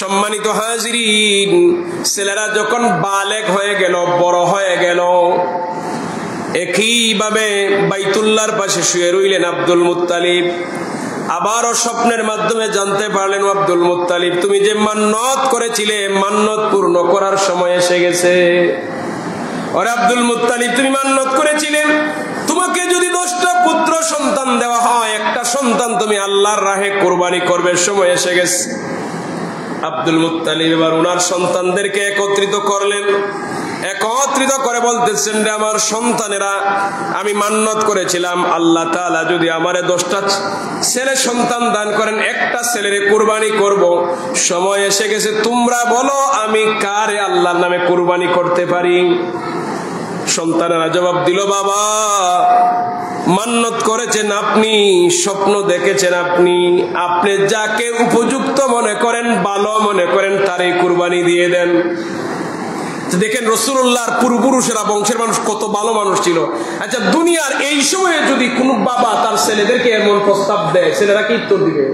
Speaker 1: সম্মানিত হাজিরিন, ছেলেরা যখন বালেগ হয়ে গেল, বড় হয়ে গেল, একইভাবে বাইতুল্লাহর পাশে শুয়ে রইলেন আব্দুল মুত্তালিব। আবারও স্বপ্নের মাধ্যমে জানতে পারলেন, আব্দুল মুত্তালিব তুমি যে মান্নত করেছিলে, মান্নত পূর্ণ করার সময় এসে গেছে। ওরে আব্দুল মুত্তালিব, তুমি মান্নত করেছিলেন তোমাকে যদি 10টা পুত্র সন্তান দেওয়া হয়, একটা সন্তান তুমি আল্লাহর রাহে কুরবানি করবে, সময় এসে গেছে। আব্দুল মুত্তালিব এবার ওনার সন্তানদেরকে একত্রিত করলেন। একত্রিত করে বলতেছেন, রে আমার সন্তানেরা, আমি মান্নত করেছিলাম আল্লাহ তাআলা যদি আমারে 10টা ছেলে সন্তান দান করেন, একটা ছেলেরে কুরবানি করব। সময় এসে গেছে, তোমরা বলো আমি কারে আল্লাহর নামে কুরবানি করতে পারি? সন্তানেরা জবাব দিল, বাবা মান্নত করেছেন আপনি, স্বপ্ন দেখেছেন আপনি, আপনি যাকে উপযুক্ত মনে করেন, ভালো মনে করেন, তারই কুরবানি দিয়ে দেন। দেখেন রাসূলুল্লাহর পূর্বপুরুষেরা, বংশের মানুষ কত ভালো মানুষ ছিল। আচ্ছা, দুনিয়ার এই সময়ে যদি কোন বাবা তার ছেলেদেরকে এমন প্রস্তাব দেয়, ছেলেরা কি উত্তর দিবে?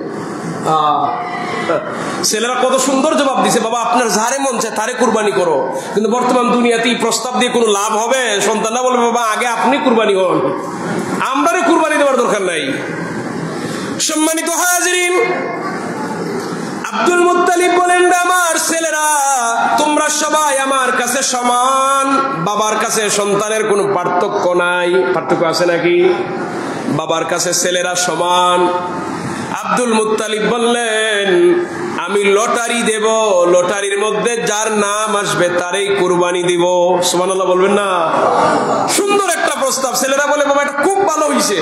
Speaker 1: ছেলেরা কত সুন্দর জবাব দিছে, বাবা আপনার যারে মন চায় তারে কুরবানি করো। কিন্তু বর্তমান দুনিয়াতে এই প্রস্তাব দিয়ে কোনো লাভ হবে? সন্তানরা বলবে, বাবা আগে আপনি কুরবানি হন, আমরারে কুরবানি দেওয়ার দরকার নাই। সম্মানিত হাজিরিন, আব্দুল মুত্তালিব বলেন, আমার ছেলেরা তোমরা সবাই আমার কাছে সমান, বাবার কাছে সন্তানের কোনো পার্থক্য নাই। পার্থক্য আছে নাকি? বাবার কাছে ছেলেরা সমান। আব্দুল মুত্তালিব বললেন, আমি লটারি দেব, লটারির মধ্যে যার নাম আসবে তারই কুরবানি দিব। সুবহানাল্লাহ বলবেন না? সুন্দর একটা প্রস্তাব। ছেলেরা বলে, বাবা এটা খুব ভালো হইছে,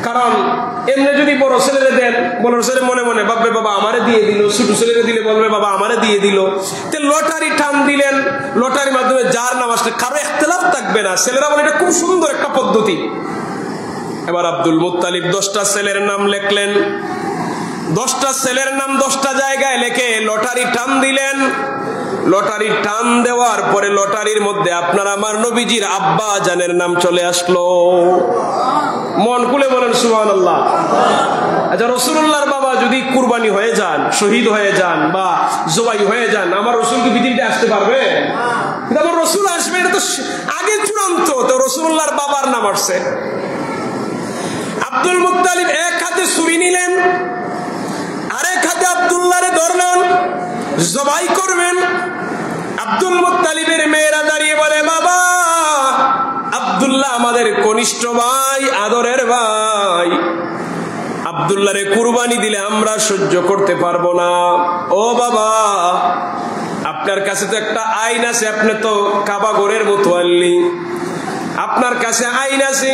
Speaker 1: কারণ এমনি যদি বড় ছেলেরে দেন, বড় ছেলে মনে মনে ভাববে বাবা আমারে দিয়ে দিল, ছোট ছেলেরে দিলে বলবে বাবা আমারে দিয়ে দিল। লটারি টান দিলেন, লটারির মাধ্যমে যার নাম আসলে কারো ইখতিলাফ থাকবে না। ছেলেরা বলে এটা খুব সুন্দর একটা পদ্ধতি। এবার আব্দুল মুত্তালিব 10টা ছেলের নাম লিখলেন। 10টা ছেলের নাম 10টা জায়গায় লিখে লটারি টান দিলেন। লটারি টান দেওয়ার পরে লটারির মধ্যে আপনার আমার নবীজির আব্বা জানের নাম চলে আসলো। মন খুলে বলেন সুবহানাল্লাহ। আচ্ছা, রাসূলুল্লাহর বাবা যদি কুরবানি হয়ে যান, শহীদ হয়ে যান বা জবাই হয়ে যান, আমার রাসূল কি পৃথিবীতে আসতে পারবে? কিন্তু আমার রাসূল আসবে, এটা তো আগে চূড়ান্ত। তো রাসূলুল্লাহর বাবার নাম আসছে। আব্দুল মুত্তালিব এক হাতে ছুরি নিলেন, আরেক হাতে আব্দুল্লাহরে ধরলেন, জবাই করবেন। আব্দুল মুত্তালিবের মেয়েরা দাঁড়িয়ে বলে, বাবা আব্দুল্লাহ আমাদের কনিষ্ঠ ভাই, আদরের ভাই, আব্দুল্লাহরে কুরবানি দিলে আমরা সহ্য করতে পারবো না। ও বাবা, আপনার কাছে তো একটা আইন আছে, আপনি তো কাবা ঘরের মুতাওয়াল্লি, আপনার কাছে আইন আছে।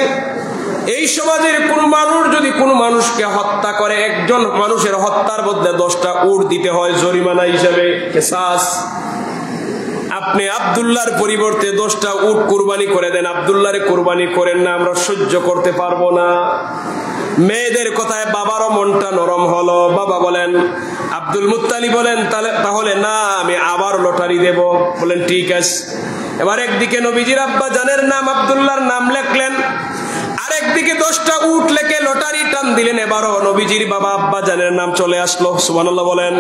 Speaker 1: এই সমাজের কোন মানুষ যদি কোন মানুষকে হত্যা করে, একজন মানুষের হত্যার বদলে 10টা উট দিতে হয় জরিমানা হিসেবে, কিসাস। আপনি আব্দুল্লাহর পরিবর্তে 10টা উট কুরবানি করে দেন, আব্দুল্লাহরে কুরবানি করেন না, আমরা সহ্য করতে পারবো না। মেয়েদের কথায় বাবারও মনটা নরম হলো। বাবা বলেন, আব্দুল মুত্তালিব বলেন, তাহলে না, আমি আবার লটারি দেব। বলেন ঠিক আছে। এবার একদিকে নবীজির আব্বা জানের নাম, আব্দুল্লাহর নাম লিখলেন, আরেকদিকে 10টা উট লেখে লটারি টান দিলেন। এবারও নবীজির বাবা আব্বা জানের নাম চলে আসলো। সুবহানাল্লাহ বলেন।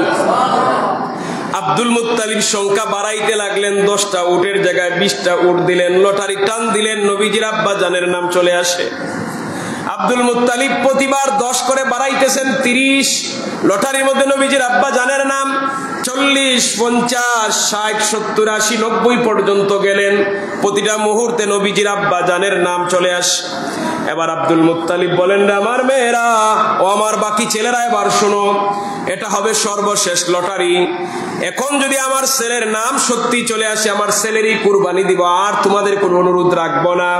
Speaker 1: আব্দুল মুত্তালিব সংখ্যা বাড়াইতে লাগলেন, 10টা উটের জায়গায় 20টা উট দিলেন, লটারি টান দিলেন, নবীজির আব্বা জানের নাম চলে আসে। আব্দুল মুত্তালিব প্রতিবার 10 করে বাড়াইতেছেন, 30। লটারির মধ্যে নবীজির আব্বা জানের নাম 40, 50, 60, 70, 80, 90 পর্যন্ত গেলেন। প্রতিটা মুহূর্তে নবীজির আব্বা জানের নাম চলে আসে। এবার আব্দুল মুত্তালিব বলেন, আমার মেয়েরা ও আমার বাকি ছেলেরা, এবার শোনো, এটা হবে সর্বশেষ লটারি। এখন যদি আমার ছেলের নাম সত্যি চলে আসে, আমার ছেলেরই কুরবানি দিব, আর তোমাদের কোনো অনুরোধ রাখবো না।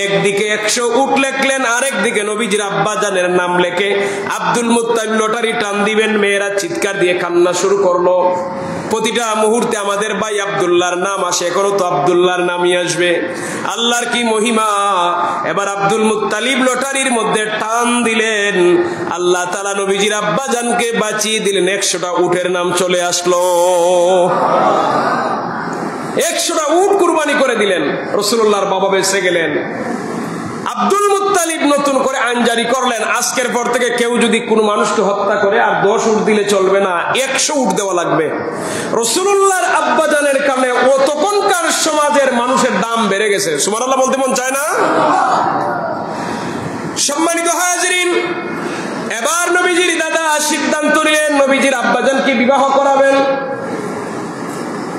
Speaker 1: একদিকে 100 উট লেখলেন, আরেকদিকে নবীজির আব্বাজানের নাম লেখে আব্দুল মুত্তালিব লটারি টান দিবেন। মেয়েরা চিৎকার দিয়ে কান্না শুরু করলো। প্রতিটা মুহূর্তে আমাদের ভাই আব্দুল্লাহর নাম আসে, এখনো তো আব্দুল্লাহর নামই আসবে। আল্লাহর কি মহিমা! এবার আব্দুল মুত্তালিব লটারির মধ্যে টান দিলেন, আল্লাহ তাআলা নবীজির আব্বাজানকে বাঁচিয়ে দিলেন। 100টা উটের নাম চলে আসলো। 100টা উট কুরবানি করে দিলেন। রাসূলুল্লাহর বাবা বেঁচে গেলেন। আব্দুল মুত্তালিব নতুন করে আইন জারি করলেন, আজকের পর থেকে কেউ যদি কোনো মানুষকে হত্যা করে আর 10 উট দিলে চলবে না, 100 উট দেওয়া লাগবে। রাসূলুল্লাহর আব্বাজানের কারণে তখনকার সমাজের মানুষের দাম বেড়ে গেছে। সুবহানাল্লাহ বলতে মন চায় না? সম্মানিত হাজিরিন, এবার নবীজির দাদা সিদ্ধান্ত নিলেন নবীজির আব্বাজানকে বিবাহ করাবেন।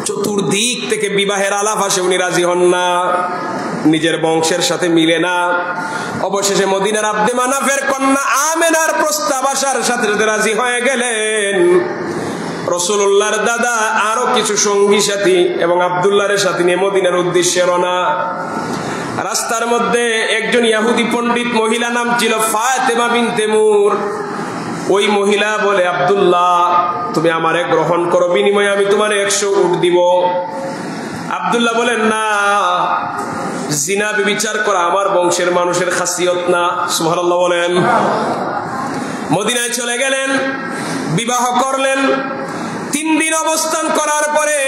Speaker 1: চতুর্দিক থেকে বিবাহের আলাপ আসে, উনি রাজি হন না, নিজের বংশের সাথে মিলে না। অবশেষে মদিনার আব্দে মানাফের কন্যা আমেনার প্রস্তাব আসার সাথে সাথে রাজি হয়ে গেলেন। রাসূলুল্লাহর দাদা আরো কিছু সঙ্গী সাথী এবং আব্দুল্লাহর সাথে নিয়ে মদিনার উদ্দেশ্যে রওনা। রাস্তার মধ্যে একজন ইহুদি পণ্ডিত মহিলা, নাম ছিল ফাতেমা বিনতে মুর। ওই মহিলা বলে, আব্দুল্লাহ তুমি আমারে গ্রহণ করো, বিনিময়ে আমি তোমার 100 উট দিব। আব্দুল্লাহ বলেন, না, জিনা ব্যভিচার করা আমার বংশের মানুষের খাসিয়ত না। সুবহানাল্লাহ বলেন। মদিনায় চলে গেলেন, বিবাহ করলেন। 3 দিন অবস্থান করার পরে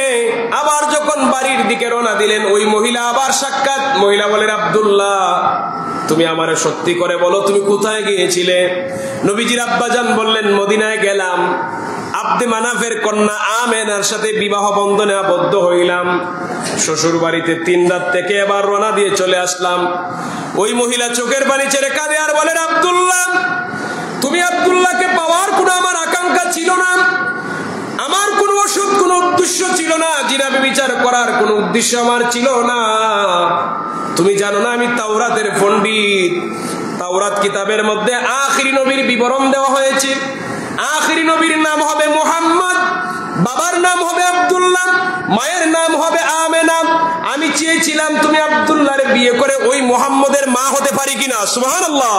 Speaker 1: আবার যখন বাড়ির দিকে রওনা দিলেন, ওই মহিলা আবার সাক্ষাৎ। মহিলা বলেন, আব্দুল্লাহ তুমি আমারে সত্যি করে বলো, তুমি কোথায় গিয়েছিলে? নবীজির আব্বাজান বললেন, মদিনায় গেলাম, আব্দে মানাফের কন্যা আমেনার সাথে বিবাহ বন্ধনে আবদ্ধ হইলাম। শ্বশুর বাড়িতে 3 রাত থেকে এবার রওনা দিয়ে চলে আসলাম। ওই মহিলা চোখের পানি ছেড়ে কাঁদে আর বলেন, আব্দুল্লাহ তুমি আব্দুল্লাহকে পাওয়ার কোনো আমার আকাঙ্ক্ষা ছিল না, আমার কোনো ওষুধ কোনো উদ্দেশ্য ছিল না, জিনা ব্যভিচার করার কোনো উদ্দেশ্য আমার ছিল না। তুমি জানো না আমি তাওরাতের পণ্ডিত। তাওরাত কিতাবের মধ্যে আখিরি নবীর বিবরণ দেওয়া হয়েছে। আখিরি নবীর নাম হবে মুহাম্মদ, বাবার নাম হবে আব্দুল্লাহ, মায়ের নাম হবে আমেনা। আমি চেয়েছিলাম তুমি আব্দুল্লাহরে বিয়ে করে ওই মুহাম্মদের মা হতে পারি কিনা। সুবহানাল্লাহ।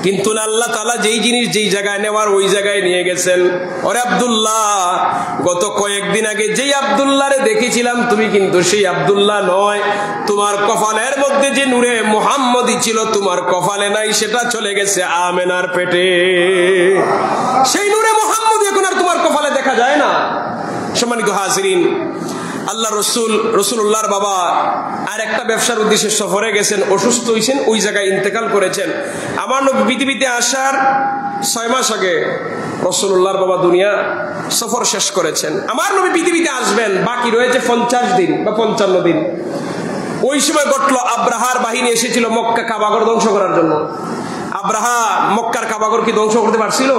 Speaker 1: কিন্তু আল্লাহ তাআলা যেই জিনিস যেই জায়গায় নেওয়ার ওই জায়গায় নিয়ে গেছেন। ওরে আব্দুল্লাহ, গত কয়েকদিন আগে যেই আব্দুল্লাহরে দেখেছিলাম তুমি কিন্তু সেই আব্দুল্লাহ নয়। তোমার কপালের মধ্যে যে নূরে মুহাম্মদী ছিল তোমার কপালে নাই, সেটা চলে গেছে আমেনার পেটে। সেই নূরে মুহাম্মদী এখন আর তোমার কপালে দেখা যায় না। সম্মানিত হাজিরিন, আল্লাহ রসুল্লাহর বাবা আর একটা ব্যবসার উদ্দেশ্যে সফরে গেছেন, অসুস্থ হয়েছেন, ওই জায়গায় ইন্তেকাল করেছেন। আমার নবী পৃথিবীতে আসার 6 মাস আগে রসুল্লাহর বাবা দুনিয়া সফর শেষ করেছেন। আমার নবী পৃথিবীতে আসবেন, বাকি রয়েছে 50 দিন বা 55 দিন। ওই সময় ঘটলো, আব্রাহার বাহিনী এসেছিল মক্কা কাবাগর ধ্বংস করার জন্য। আব্রাহা মক্কার কাবাগর কি ধ্বংস করতে পারছিল?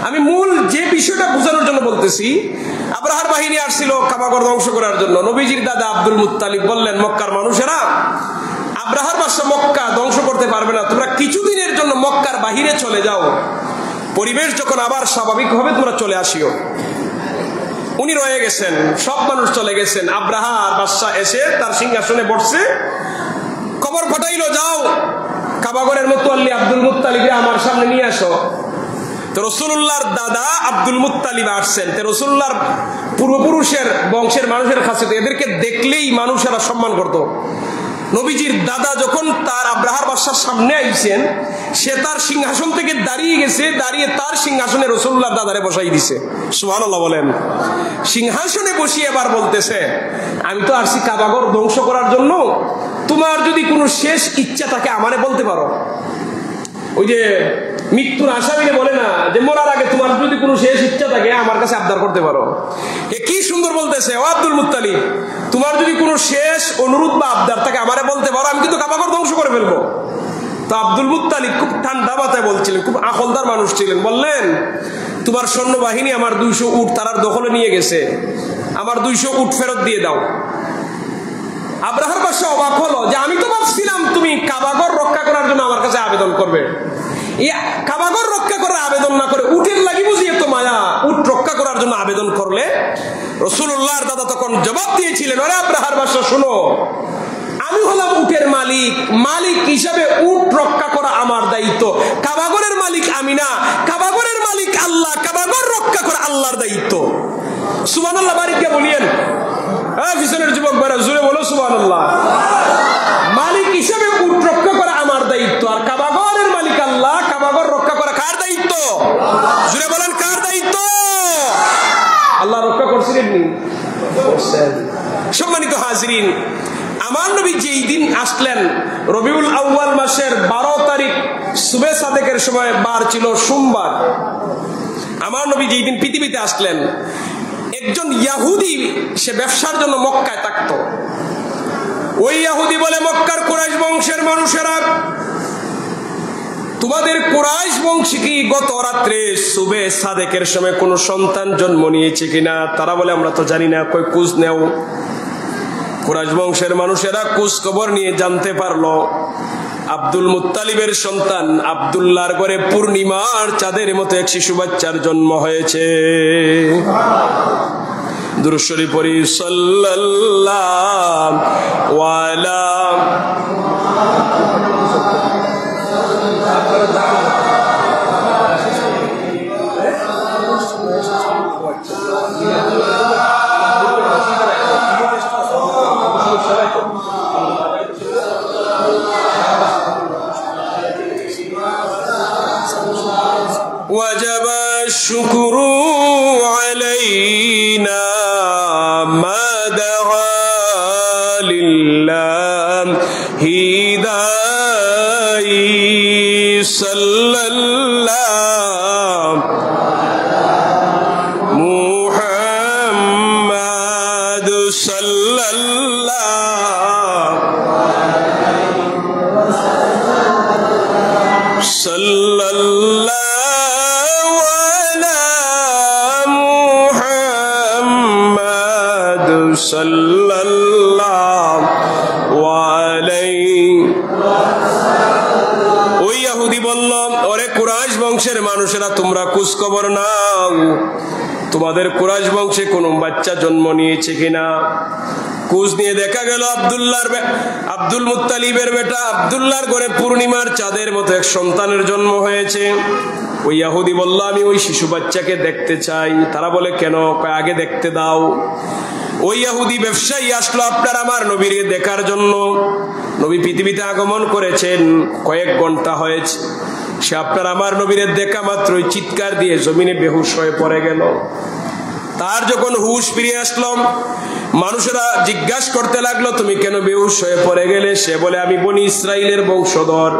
Speaker 1: আমি মূল যে বিষয়টা বোঝানোর জন্য বলতেছি, আব্রাহার বাহিনী আসছিল কাবাগর ধ্বংস করার জন্য। নবীজির দাদা আব্দুল মুত্তালিব বললেন, মক্কার মানুষেরা আব্রাহার বাদশা মক্কা ধ্বংস করতে পারবে না, তোমরা কিছুদিনের জন্য মক্কার বাহিরে চলে যাও, পরিবেশ যখন আবার স্বাভাবিক হবে তোমরা চলে আসিও। উনি রয়ে গেছেন, সব মানুষ চলে গেছেন। আব্রাহার বাদশা এসে তার সিংহাসনে বসছে, খবর পাঠাইলো, যাও কাবাগরের মুতাল্লি আব্দুল মুত্তালিবকে আমার সামনে নিয়ে আসো। তো রাসূলুল্লাহর দাদা আব্দুল মুত্তালিব আসছেন। তো রাসূলুল্লাহর পূর্বপুরুষের বংশের মানুষের কাছে এদেরকে দেখলেই মানুষেরা সম্মান করত। নবীজির দাদা যখন তার আব্রাহার বাদশার সামনে আইছেন, সে তার সিংহাসন থেকে দাঁড়িয়ে গেছে, দাঁড়িয়ে তার সিংহাসনে রাসূলুল্লাহর দাদারে বসাই দিছে। সুবহানাল্লাহ বলেন। সিংহাসনে বসিয়ে এবার বলতেছে, আমি তো আসছি কাবাগর ধ্বংস করার জন্য, তোমার যদি কোনো শেষ ইচ্ছা থাকে আমারে বলতে পারো। ওই যে মৃত্যুর আসামিরে বলে না যে মরার আগে তোমার যদি কোনো শেষ ইচ্ছা থাকে আমার কাছে আবদার করতে পারো। এ কি সুন্দর বলতেছে, ও আব্দুল মুত্তালিব, তোমার যদি কোনো শেষ অনুরোধ বা আবদার থাকে আমারে বলতে পারো, আমি কিন্তু কাবাগর ধ্বংস করে ফেলবো। তো আব্দুল মুত্তালিব খুব ঠান্ডা মাথায় বলছিলেন, খুব আকলদার মানুষ ছিলেন। বললেন, তোমার সৈন্যবাহিনী আমার 200 উট তারার দখলে নিয়ে গেছে, আমার 200 উট ফেরত দিয়ে দাও। আব্রাহার বাদশা অবাক হলো যে আমি তো ভাবছিলাম তুমি কাবাঘর রক্ষা করার জন্য আমার কাছে আবেদন করবে, কাবাঘর রক্ষা করার আবেদন না করে উটের লাগি বুঝিয়ে তো মায়া, উট রক্ষা করার জন্য আবেদন করলে। রাসূলুল্লাহর দাদা তখন জবাব দিয়েছিলেন, আরে আব্রাহার বাদশা শোনো, আমি হলাম উটের মালিক, মালিক হিসাবে উট রক্ষা করা আমার দায়িত্ব, কাবাঘরের মালিক আমি না, কাবাঘরের মালিক আল্লাহ, কাবাঘর রক্ষা করা আল্লাহর দায়িত্ব। সুবহানাল্লাহ বাড়িতে বলিয়েন, হ্যাঁ পিছনের যুবক ভাইরা জোরে বলো সুবহানাল্লাহ। মালিক হিসাবে উট রক্ষা করা আমার দায়িত্ব, আর কাবাঘরের মালিক আল্লাহ, কাবাঘর রক্ষা করা কার দায়িত্ব? জোরে বলেন কার দায়িত্ব? আল্লাহ রক্ষা করছিলেন নি? সম্মানিত হাজিরিন, আমার নবী যেই দিন আসলেন রবিউল আউয়াল মাসের 12 তারিখ সুবে সাদেকের সময়, বার ছিল সোমবার। আমার নবী যেই দিন পৃথিবীতে আসলেন, একজন ইহুদি সে ব্যবসার জন্য মক্কায় থাকতো। ওই ইহুদি বলে, মক্কার কুরাইশ বংশের মানুষেরা, তোমাদের কুরাইশ বংশী কি গত রাত্রে সুবে সাদেকের সময় কোনো সন্তান জন্ম নিয়েছে কিনা? তারা বলে আমরা তো জানি না, কই খোঁজ নেও। কুরাইশ বংশের মানুষেরা খোঁজ খবর নিয়ে জানতে পারলো আব্দুল মুত্তালিবের সন্তান আব্দুল্লাহর ঘরে পূর্ণিমার চাঁদের মতো এক শিশু বাচ্চার জন্ম হয়েছে। দুরূদ শরীফ পড়ি, সাল্লাল্লাহু আলা وجب الشكر علينا ما دعا لله داعي صلى الله محمد صلى الله صلى الله সাল্লাল্লাহু আলাইহি। ওই ইহুদি বলল, ওরে কুরাইশ বংশের মানুষেরা, তোমরা খোঁজ খবর নাও, তোমাদের কুরাইশ বংশে কোন বাচ্চা জন্ম নিয়েছে কিনা। খোঁজ নিয়ে দেখা গেল আব্দুল মুত্তালিবের বেটা আব্দুল্লাহর ঘরে পূর্ণিমার চাঁদের মতো এক সন্তানের জন্ম হয়েছে। ওই ইহুদি বলল, আমি ওই শিশু বাচ্চাকে দেখতে চাই। তারা বলে কেন? আগে দেখতে দাও। ওই ইহুদি ব্যবসায়ী আসলো আপনার আমার নবীর দেখার জন্য। নবী পৃথিবীতে আগমন করেছেন কয়েক ঘন্টা হয়েছে, সে আপনার আমার নবীর দেখা মাত্রই চিৎকার দিয়ে জমিনে বেহুশ হয়ে পড়ে গেল। তার যখন হুশ ফিরে আসলো, মানুষেরা জিজ্ঞাসা করতে লাগলো, তুমি কেন বেহুশ হয়ে পড়ে গেলে? সে বলে, আমি বনি ইসরাইলের বংশধর,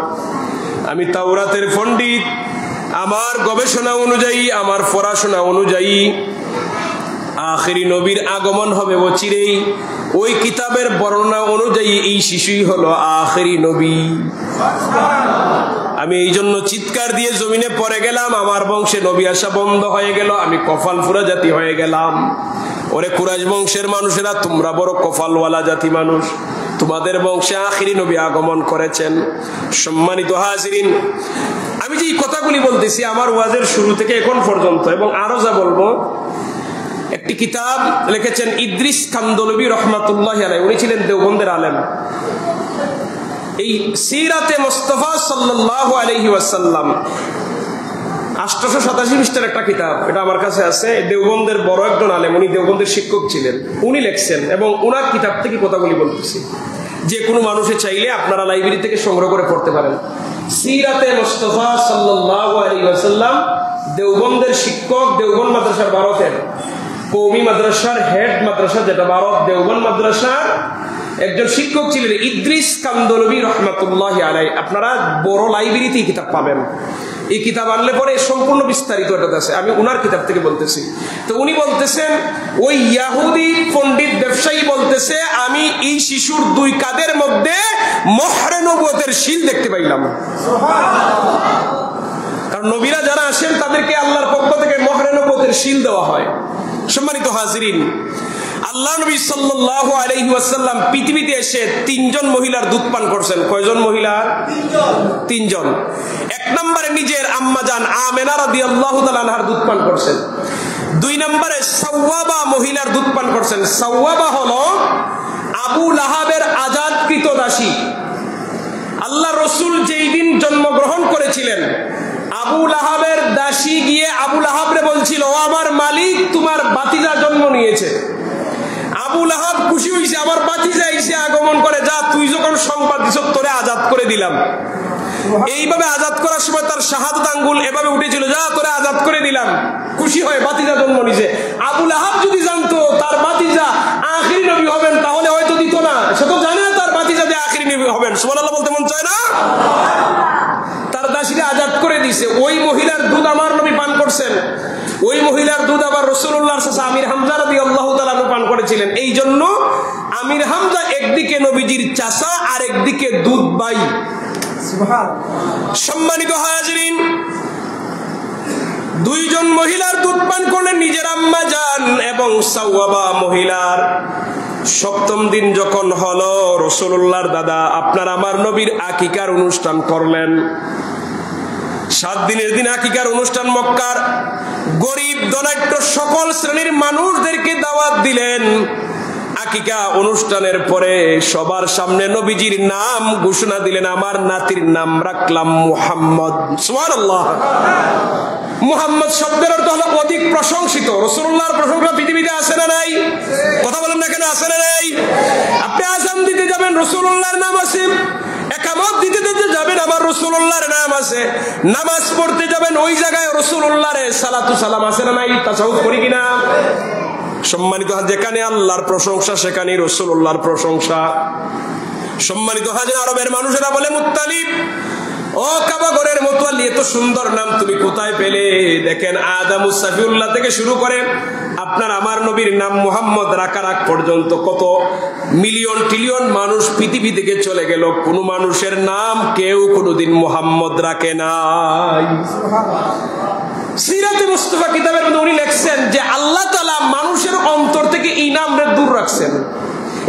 Speaker 1: আমি তাওরাতের পণ্ডিত, আমার গবেষণা অনুযায়ী, আমার পড়াশোনা অনুযায়ী আখেরি নবীর আগমন হবে অচিরেই। ওই কিতাবের বর্ণনা অনুযায়ী এই শিশুই হলো আখেরি নবী। আমি এই জন্য চিৎকার দিয়ে জমিনে পড়ে গেলাম, আমার বংশে নবী আসা বন্ধ হয়ে গেল, আমি কপাল ফুরা জাতি হয়ে গেলাম। ওরে কুরাইশ বংশের মানুষেরা, তোমরা বড় কপালওয়ালা জাতি মানুষ, তোমাদের বংশে আখেরি নবী আগমন করেছেন। সম্মানিত হাজিরিন, আমি যে কথাগুলি বলতেছি আমার ওয়াজের শুরু থেকে এখন পর্যন্ত, এবং আরো যা বলবো, একটি কিতাব লিখেছেন ইদ্রিস কান্দলবী রহমাতুল্লাহি আলাইহি, উনি ছিলেন দেওবন্দের আলেম। এই সিরাতে মুস্তাফা সাল্লাল্লাহু আলাইহি ওয়াসাল্লাম 887 পৃষ্ঠার একটা কিতাব, এটা আমার কাছে আছে। দেওবন্দের বড় একজন আলেম, উনি দেওবন্দের শিক্ষক ছিলেন, উনি লিখছেন, এবং ওনার কিতাব থেকে কথাগুলি বলতেছি। যে কোনো মানুষে চাইলে আপনারা লাইব্রেরি থেকে সংগ্রহ করে পড়তে পারেন। সিরাতে মুস্তাফা সাল্লাল্লাহু আলাইহি ওয়াসাল্লাম, দেওবন্দের শিক্ষক, দেওবন্দ মাদ্রাসার ভারতের কওমি মাদ্রাসার হেড মাদ্রাসা, যেটা ভারত দেওবন্দ মাদ্রাসার একজন শিক্ষক ছিলেন ইদ্রিস কান্দলবী রহমাতুল্লাহি আলাইহি। আপনারা বড় লাইব্রেরিতে এই কিতাব পাবেন। এই কিতাব আনলে পরে সম্পূর্ণ বিস্তারিত এটা আছে, আমি উনার কিতাব থেকে বলতেছি। তো উনি বলতেছেন, ওই ইহুদি পণ্ডিত ব্যবসায়ী বলতেছে, আমি এই শিশুর দুই কাঁধের মধ্যে মোহরে নবুয়তের শিল দেখতে পাইলাম। কারণ নবীরা যারা আসেন তাদেরকে আল্লাহর পক্ষ থেকে মোহরে নবুয়তের শিল দেওয়া হয়। সম্মানিত হাজিরিন, আল্লাহ নবী সাল্লাল্লাহু আলাইহি ওয়াসাল্লাম পৃথিবীতে এসে 3 জন মহিলার দুধ পান করছেন। কয়জন মহিলার? 3 জন। এক নম্বরে নিজের আম্মা জান আমেনা রাদিয়াল্লাহু তাআলা আনহার দুধ পান করছেন। 2 নম্বরে সাওয়াবা মহিলার দুধ পান করছেন। সাওয়াবা হলো আবু লাহাবের আজাদকৃত দাসী। আল্লাহ রসুল যেই দিন জন্মগ্রহণ করেছিলেন, আবু লাহাবের দাসী গিয়ে আবু লাহাবরে বলছিল, ও আমার মালিক, তোমার বাতিজা জন্ম নিয়েছে। আবু লাহাব খুশি হয়েছে, আমার বাতিজা এসে আগমন করে, যা তুই যখন সংবাদ দিছ তোরে আজাদ করে দিলাম। এইভাবে আজাদ করার সময় তার শাহাদাত আঙ্গুল এভাবে উঠেছিল, যা তোরে আজাদ করে দিলাম। খুশি হয়ে বাতিজা জন্ম নিয়েছে। আবু লাহাব যদি জানতো তার বাতিজা আখিরি নবী হবেন তাহলে হয়তো দিত না। সে তো জানে না তার বাতিজা যে আখিরি নবী হবেন। সুবহানাল্লাহ বলতে মন চায় না? তার দাসীকে আজাদ করে দিয়েছে। ওই মহিলার দুধ আমার নবী পান করছেন। ওই মহিলার দুধ আবার রাসূলুল্লাহর চাচা আমির হামজা রাদিয়াল্লাহু তাআলা পান করেছিলেন। এই জন্য আমির হামজা একদিকে নবীজির চাচা আর একদিকে দুধ ভাই। সম্মানিত হাজিরিন, 2 জন মহিলার দুধ পান করলেন, নিজের আম্মা জান এবং সাওয়াবা মহিলার। 7ম দিন যখন হলো, রাসূলুল্লাহর দাদা আপনার আমার নবীর আকিকার অনুষ্ঠান করলেন। 7 দিনের দিন আকিকার অনুষ্ঠান মক্কার গরিব দলাঢ্য সকল শ্রেণীর মানুষদেরকে দাওয়াত দিলেন। আকিকা অনুষ্ঠানের পরে সবার সামনে নবীজির নাম ঘোষণা দিলেন, আমার নাতির নাম রাখলাম মুহাম্মদ। সুবহানাল্লাহ। মুহাম্মদ শব্দের অর্থ হলো অধিক প্রশংসিত। রাসূলুল্লাহর প্রশংসা পৃথিবীতে আছে না নাই? কথা বলেন না কেন, আছে না নাই? আপনি আযান দিতে যাবেন, রাসূলুল্লাহর নাম আছে। একামত দিতে যাবেন, আমার রাসূলুল্লাহর নাম আছে। নামাজ পড়তে যাবেন, ওই জায়গায় রাসূলুল্লাহর সালাতু সালাম আছে না নাই? তাসাউফ করি কিনা? সম্মানিত, যেখানে আল্লাহর প্রশংসা সেখানে রাসূলুল্লাহর প্রশংসা। সম্মানিত হাজির, আরবের মানুষেরা বলে, মুত্তালিব, ও কাবা ঘরের মুতাল্লি, এত সুন্দর নাম তুমি কোথায় পেলে? দেখেন, আদামুস সাফিউল্লাহ থেকে শুরু করে আপনার আমার নবীর নাম মুহাম্মদ রাখার আগ পর্যন্ত কত মিলিয়ন ট্রিলিয়ন মানুষ পৃথিবী থেকে চলে গেল, কোন মানুষের নাম কেউ কোনোদিন মুহাম্মদ রাখে নাই। সিরাতে মুস্তাফা কিতাবের মধ্যে উনি লিখছেন যে আল্লাহ তাআলা মানুষের অন্তর থেকে এই নামরে দূর রাখছেন।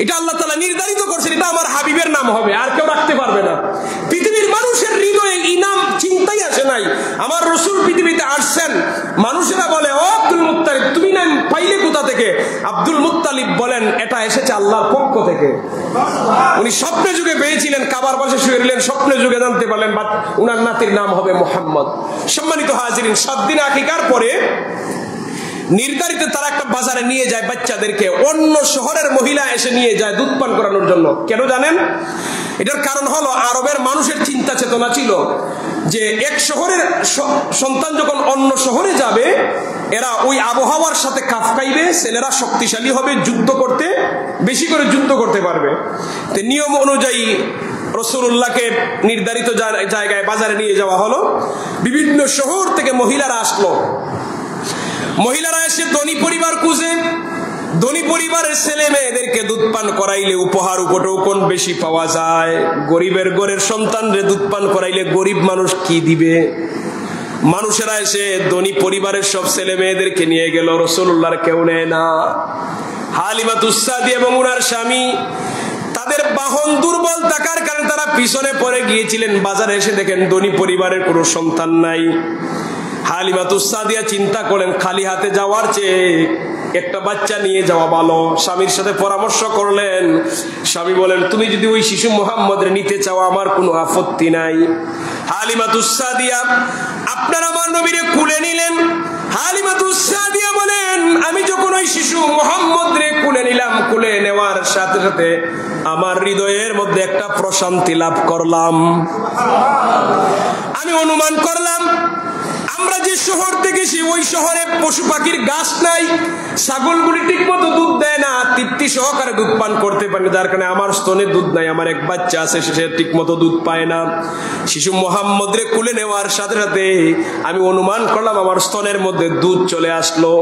Speaker 1: এটা আল্লাহ তাআলা নির্ধারিত করছেন, এটা আমার হাবিবের নাম হবে, আর কেউ রাখতে পারবে না। পৃথিবীর মানুষের হৃদয়ে এই নাম চিন্তাই আসে নাই। আমার রাসূল পৃথিবীতে আসছেন, মানুষেরা বলে, ও আব্দুল মুত্তালিব, তুমি নাম পাইলে কোথা থেকে? আব্দুল মুত্তালিব বলেন, এটা এসেছে আল্লাহর পক্ষ থেকে। উনি স্বপ্নে যুগে পেয়েছিলেন, কাবার পাশে শুয়ে রইলেন, স্বপ্নে যুগে জানতে পারলেন উনার নাতির নাম হবে মুহাম্মদ। সম্মানিত হাজিরিন, 7 দিন আকিকার পরে নির্ধারিত তারা একটা বাজারে নিয়ে যায় বাচ্চাদেরকে। অন্য শহরের মহিলা এসে নিয়ে যায় দুধ পান করানোর জন্য। কেন জানেন? এটার কারণ হলো আরবের মানুষের চিন্তা চেতনা ছিল যে এক শহরের সন্তান যখন অন্য শহরে যাবে, এরা ওই আবহাওয়ার সাথে খাপ খাইবে, ছেলেরা শক্তিশালী হবে, যুদ্ধ করতে বেশি করে যুদ্ধ করতে পারবে। তো নিয়ম অনুযায়ী রাসূলুল্লাহকে নির্ধারিত জায়গায় বাজারে নিয়ে যাওয়া হলো। বিভিন্ন শহর থেকে মহিলারা আসলো। মহিলারা এসে ধনী পরিবার খুঁজে, ধনী পরিবারের ছেলে মেয়েদেরকে দুধ পান করাইলে উপহার উপটৌকন বেশি পাওয়া যায়। গরিবের ঘরের সন্তানরে দুধ পান করাইলে গরিব মানুষ কি দিবে? মানুষেরা এসে ধনী পরিবারের সব ছেলে মেয়েদেরকে নিয়ে গেল, রাসূলুল্লাহর কেউ নেয় না। হালিমাতুস সাদিয়া এবং উনার স্বামী, তাদের বাহন দুর্বল থাকার কারণে তারা পিছনে পড়ে গিয়েছিলেন। বাজারে এসে দেখেন ধনী পরিবারের কোনো সন্তান নাই। হালিমাতুস সাদিয়া চিন্তা করেন, খালি হাতে যাওয়ার চেয়ে একটা বাচ্চা নিয়ে যাওয়া ভালো। স্বামীর সাথে পরামর্শ করলেন। স্বামী বলেন, তুমি যদি ওই শিশু মুহাম্মদের নিতে চাও আমার কোনো আপত্তি নাই। হালিমাতুস সাদিয়া আপনার আমার নবীরে কুলে নিলেন। হালিমাতুস সাদিয়া বলেন, আমি যখন ওই শিশু মুহাম্মদরে কুলে নিলাম, কুলে নেওয়ার সাথে সাথে আমার হৃদয়ের মধ্যে একটা প্রশান্তি লাভ করলাম। আমি অনুমান করলাম, আমরা যে শহর থেকে ওই শহরে পশু পাখির গাছ নাই, ছাগলগুলি ঠিক মতো দুধ দেয় না, তৃপ্তি সহকারে দুধ পান করতে পারে, যার কারণে আমার স্তনে দুধ নাই। আমার এক বাচ্চা আছে, সে ঠিক মতো দুধ পায় না। শিশু মুহাম্মদরে কুলে নেওয়ার সাথে সাথে আমি অনুমান করলাম আমার স্তনের মধ্যে দুধ চলে আসলো।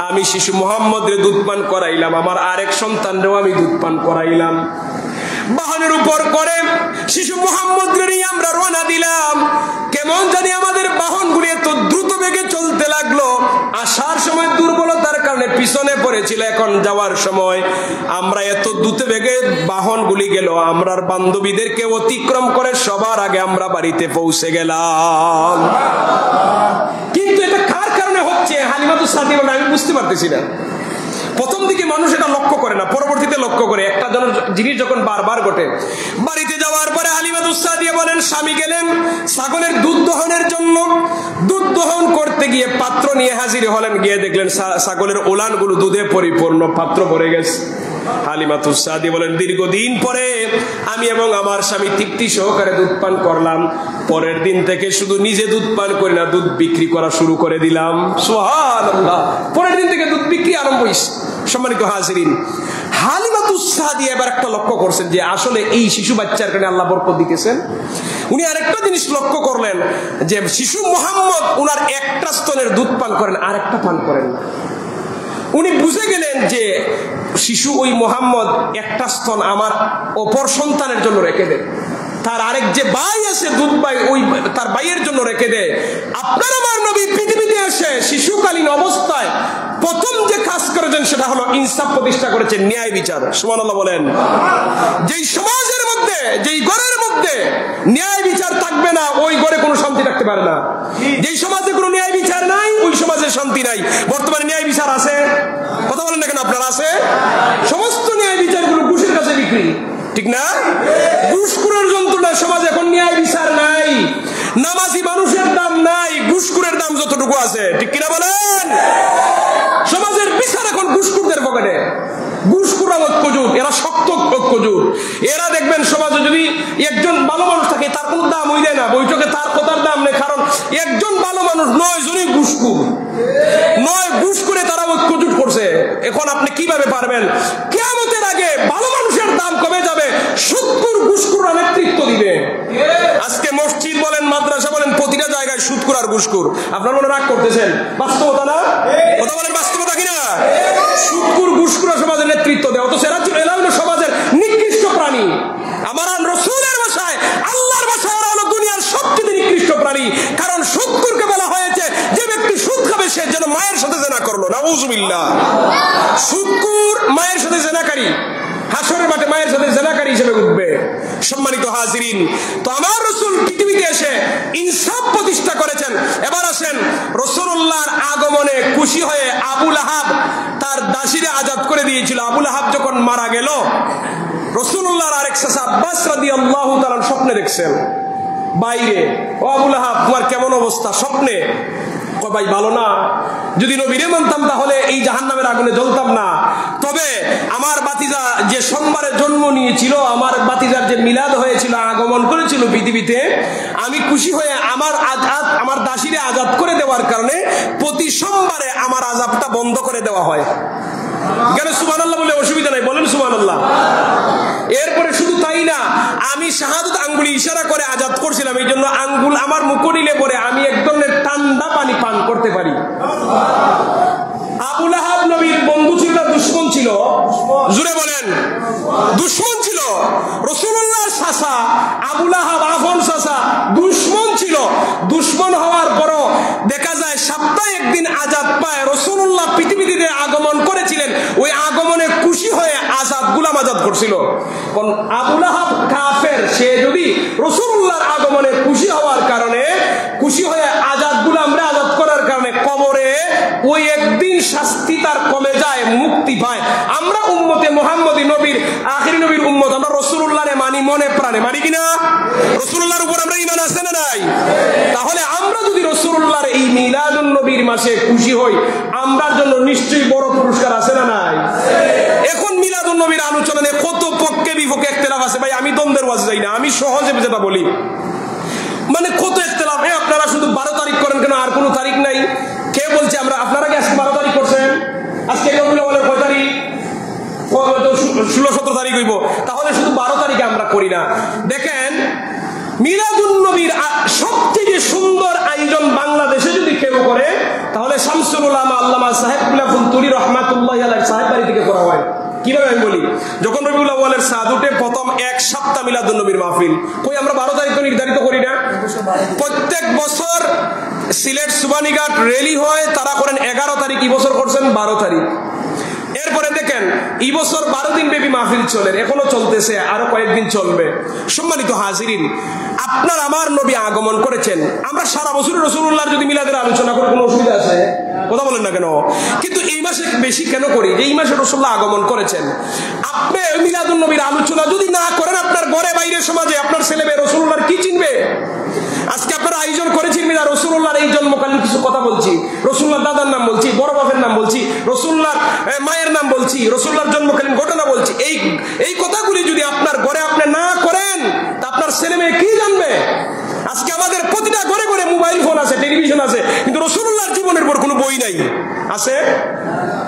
Speaker 1: আমি শিশু মুহাম্মদরে দুধ পান করাইলাম, আমার আরেক সন্তানরেও আমি দুধ পান করাইলাম। বাহনের উপর করে শিশু মুহাম্মদকে নিয়ে আমরা রওনা দিলাম। কেমন জানি আমাদের বাহনগুলি এত দ্রুত বেগে চলতে লাগলো, আসার সময় দুর্বলতার কারণে পিছনে পড়েছিল, এখন যাওয়ার সময় আমরা এত দ্রুত বেগে বাহনগুলি গেল, আমরার বান্ধবীদেরকে অতিক্রম করে সবার আগে আমরা বাড়িতে পৌঁছে গেলাম। কিন্তু এটা কার কারণে হচ্ছে? হালিমাতুস সাদিয়া বলেন আমি বুঝতে পারতেছি না। প্রথম দিকে মানুষ এটা লক্ষ্য করে না, পরবর্তীতে লক্ষ্য করে। একটা জিনিস যখন বারবার ঘটে, বাড়িতে যাওয়ার পরে হালিমাতুস সাদিয়া বলেন স্বামী গেলেন ছাগলের দুধ দহনের জন্য। দুধ দহন করতে গিয়ে পাত্র নিয়ে হাজির হলেন, গিয়ে দেখলেন ছাগলের ওলানগুলো দুধে পরিপূর্ণ, পাত্র ভরে গেছে। হালিমাতুস সাদিয়া বলেন দীর্ঘদিন পরে আমি এবং আমার স্বামী তৃপ্তি সহকারে দুধ পান করলাম। পরের দিন থেকে শুধু নিজে দুধ পান করি না, দুধ বিক্রি করা শুরু করে দিলাম। সুবহানাল্লাহ, পরের দিন থেকে দুধ বিক্রি আরম্ভ হয়েছে। সম্মানিত হাজিরিন, হালিমাতুস সাদিয়া এবার একটা লক্ষ্য করছেন যে আসলে এই শিশু বাচ্চার কারণে আল্লাহ বরকত দিতেছেন। উনি আরেকটা জিনিস লক্ষ্য করলেন যে শিশু মুহাম্মদ উনার একটা স্তনের দুধ পান করেন, আরেকটা পান করেন না। উনি বুঝে গেলেন যে শিশু ওই মুহাম্মদ একটা স্তন আমার অপর সন্তানের জন্য রেখে দেয়, তার আরেক যে ভাই আছে দুধ ভাই, ওই তার ভাইয়ের জন্য রেখে দেয়। আপনার আমার নবী পৃথিবীতে এসে শিশুকালীন অবস্থায় প্রথম যে কাজ করেছেন সেটা হলো ইনসাফ প্রতিষ্ঠা করেছেন, ন্যায় বিচার। সুবহানাল্লাহ বলেন। যেই সমাজের মধ্যে, যেই ঘরের মধ্যে ন্যায় বিচার থাকবে না, ওই ঘরে কোনো শান্তি থাকতে পারে না। যেই সমাজে কোনো ন্যায় বিচার নাই, ওই সমাজে শান্তি নাই। বর্তমানে ন্যায় বিচার আছে? কথা বলেন না কেন? আপনারা আছে? সমস্ত ন্যায় বিচারগুলো ঘুষের কাছে বিক্রি, ঠিক না? ঘুষখোরের যন্ত্রণা সমাজে, এখন ন্যায় বিচার নাই। নামাজি মানুষের দাম নাই, ঘুষখোরের দাম যতটুকু আছে, ঠিক কিনা বলেন? সমাজের বিচার এখন ঘুষখোরদের পকেটে। ঘুষখোররা ঐক্যজোট, এরা শক্ত ঐক্যজোট। এরা দেখবেন সমাজে যদি একজন ভালো মানুষ থাকে তার কোনো দাম হই দেয় না, বৈঠকে তার কথার দাম নেই, কারণ একজন ভালো মানুষ 9 জনই ঘুষখোর, 9 ঘুষ করে তারা ঐক্যজোট করছে। এখন আপনি কিভাবে পারবেন? কিয়ামতের আগে ভালো মানুষের দাম কমে যাবে, সুদখোর ঘুষখোররা নেতৃত্ব দিবে। আজকে মসজিদ বলেন, মাদ্রাসা বলেন, প্রতিটা জায়গায় সুদখোর আর ঘুষখোর। আপনারা মনে রাগ করতেছেন, বাস্তবতা না? কথা বলেন, বাস্তবতা কিনা? সুদখোর ঘুষখোররা সমাজের নেতৃত্ব দেয়, অথচ এরা হলো সমাজের নিকৃষ্ট প্রাণী। আমার রাসূলের ভাষায়, আল্লাহর ভাষায় ওরা হলো দুনিয়ার সবচেয়ে নিকৃষ্ট প্রাণী। কারণ সুদখোরকে বলা হয়েছে যে ব্যক্তি সুদ খাবে সে যেন মায়ের সাথে জিনা করলো। নাউযুবিল্লাহ। সুদখোর মায়ের সাথে জিনাকারী, হাসরের মাঠে মায়ের সাথে জিনাকারী হিসেবে উঠবে। সম্মানিত হাজিরিন, তো আমার রাসূল পৃথিবীতে এসে ইনসাফ প্রতিষ্ঠা করেছেন। এবার আসেন, রাসূলুল্লাহর আগমনে খুশি হয়ে আবু লাহাব তার দাসীরে আজাদ করে দিয়েছিল। আবু লাহাব যখন মারা গেল, রাসূলুল্লাহর আরেক চাচা আব্বাস রাদিয়াল্লাহু তাআলা স্বপ্নে দেখছেন বাইরে, ও আবু লাহাব তোমার কেমন অবস্থা? স্বপ্নে। ভাই ভালো না, যদি নবীরে মানতাম তাহলে এই জাহান্নামের আগুনে জ্বলতাম না। তবে আমার বাতিজা যে সোমবারে জন্ম নিয়েছিল, আমার বাতিজার যে মিলাদ হয়েছিল, আগমন করেছিল পৃথিবীতে, আমি খুশি হয়ে আমার দাসীরে আজাদ করে দেওয়ার কারণে প্রতি সোমবারে আমার আযাবটা বন্ধ করে দেওয়া হয়। কেন? সুবহানাল্লাহ বলে অসুবিধা নাই, বলেন সুবহানাল্লাহ। এরপরে শুধু তাই না, আমি শাহাদাত আঙ্গুলি ইশারা করে আজাদ করছিলাম, এই জন্য আঙ্গুল আমার মুখ নিলে পরে আমি এক ধরনের ঠান্ডা পানি পান করতে পারি। আবু লাহাব নবীর বন্ধু ছিল না দুশমন ছিল? জুড়ে বলেন, দুশমন ছিল। রাসূলুল্লাহর চাচা আবু লাহাব, আফন চাচা, দুশমন ছিল। দুশমন হওয়ার পরও দেখা যায় সপ্তাহে একদিন আজাদ পায়। রাসূলুল্লাহ পৃথিবীতে আগমন করেছিলেন, ওই আগমনে খুশি হয়ে আজাদ গুলাম আজাদ করছিল। কোন আবু লাহাব কাফের, সে যদি রাসূলুল্লাহর আগমনে খুশি হওয়ার কারণে, খুশি হয়ে আজাদ গুলামরা আজাদ করার কারণে কবরে ওই একদিন শাস্তি তার কমে যায়, মুক্তি পায়। আমরা উম্মতে মুহাম্মদী নবীর, আখিরি নবীর উম্মত, আমরা রাসূলুল্লাহরে মানি মনে প্রাণে, মানি কিনা? রাসূলুল্লাহর উপর আমরা ঈমান আছে না নাই? তাহলে আমরা যদি রাসূলুল্লাহর এই মিলাদুন নবীর মাসে খুশি হই, আমরার জন্য নিশ্চয়ই বড় পুরস্কার আছে না নাই? এখন মিলাদুন নবীর আলোচনা নিয়ে কত পক্ষে বিপক্ষে ইখতিলাফ আছে। ভাই আমি দ্বন্দ্বের ওয়াজ যাই না, আমি সহজে যেটা বলি, মানে কত ইখতিলাফ। আপনারা শুধু 12 তারিখ করেন কেন, আর কোনো তারিখ নাই? কে বলছে আমরা? আপনারা কি আজকে 12 তারিখ করছেন? আজকে বলেন কয় তারিখ? 16-17 তারিখ হইব। তাহলে শুধু 12 তারিখে আমরা করি না। দেখেন, মিলাদুন নবীর সবচেয়ে সুন্দর আয়োজন বাংলাদেশে যদি কেউ করে, তাহলে শামসুল উলামা আল্লামা সাহেব কুলাফুল তুলি রহমাতুল্লাহি আলাইহি সাহেব বাড়ি থেকে করা হয়। কিভাবে আমি বলি, যখন রবিউল আউয়ালের চাঁদ উঠে প্রথম এক সপ্তাহ মিলাদুন নবীর মাহফিল, কই আমরা 12 তারিখ তো নির্ধারিত করি না? প্রত্যেক বছর সিলেট সুবানীঘাট র্যালি হয়, তারা করেন 11 তারিখ, এই বছর করছেন 12 তারিখ। এরপরে দেখেন এই বছর 12 দিন ব্যাপী মাহফিল চলে, এখনো চলতেছে, আরো কয়েকদিন চলবে। সম্মানিত হাজিরিন, আপনার আমার নবী আগমন করেছেন, আমরা সারা বছর রাসূলুল্লাহর যদি মিলাদের আলোচনা করি কোনো অসুবিধা আছে? কথা বলেন না কেন? কিন্তু এই মাসে বেশি কেন করি? যে এই মাসে রাসূলুল্লাহ আগমন করেছেন। আপনি মিলাদুন নবীর আলোচনা যদি না করেন, আপনার ঘরে বাইরে সমাজে আপনার ছেলে মেয়ে রাসূলুল্লাহর কি চিনবে? আজকে আপনারা আয়োজন করেছেন মিলা রাসূলুল্লাহর এই জন্মকালীন কিছু কথা বলছি, রাসূলুল্লাহর দাদার নাম বলছি, বড় বাপের নাম বলছি, রাসূলুল্লাহর মায়ের নাম বলছি, রাসূলুল্লাহর জন্মকালীন ঘটনা বলছি। এই কথাগুলি যদি আপনার ঘরে আপনি না করেন, তা আপনার ছেলে মেয়ে কি জানবে? আজকে আমাদের প্রতিটা ঘরে ঘরে মোবাইল ফোন আছে, টেলিভিশন আছে, কিন্তু রাসূলুল্লাহর জীবনের পর কোনো বই নাই। আছে?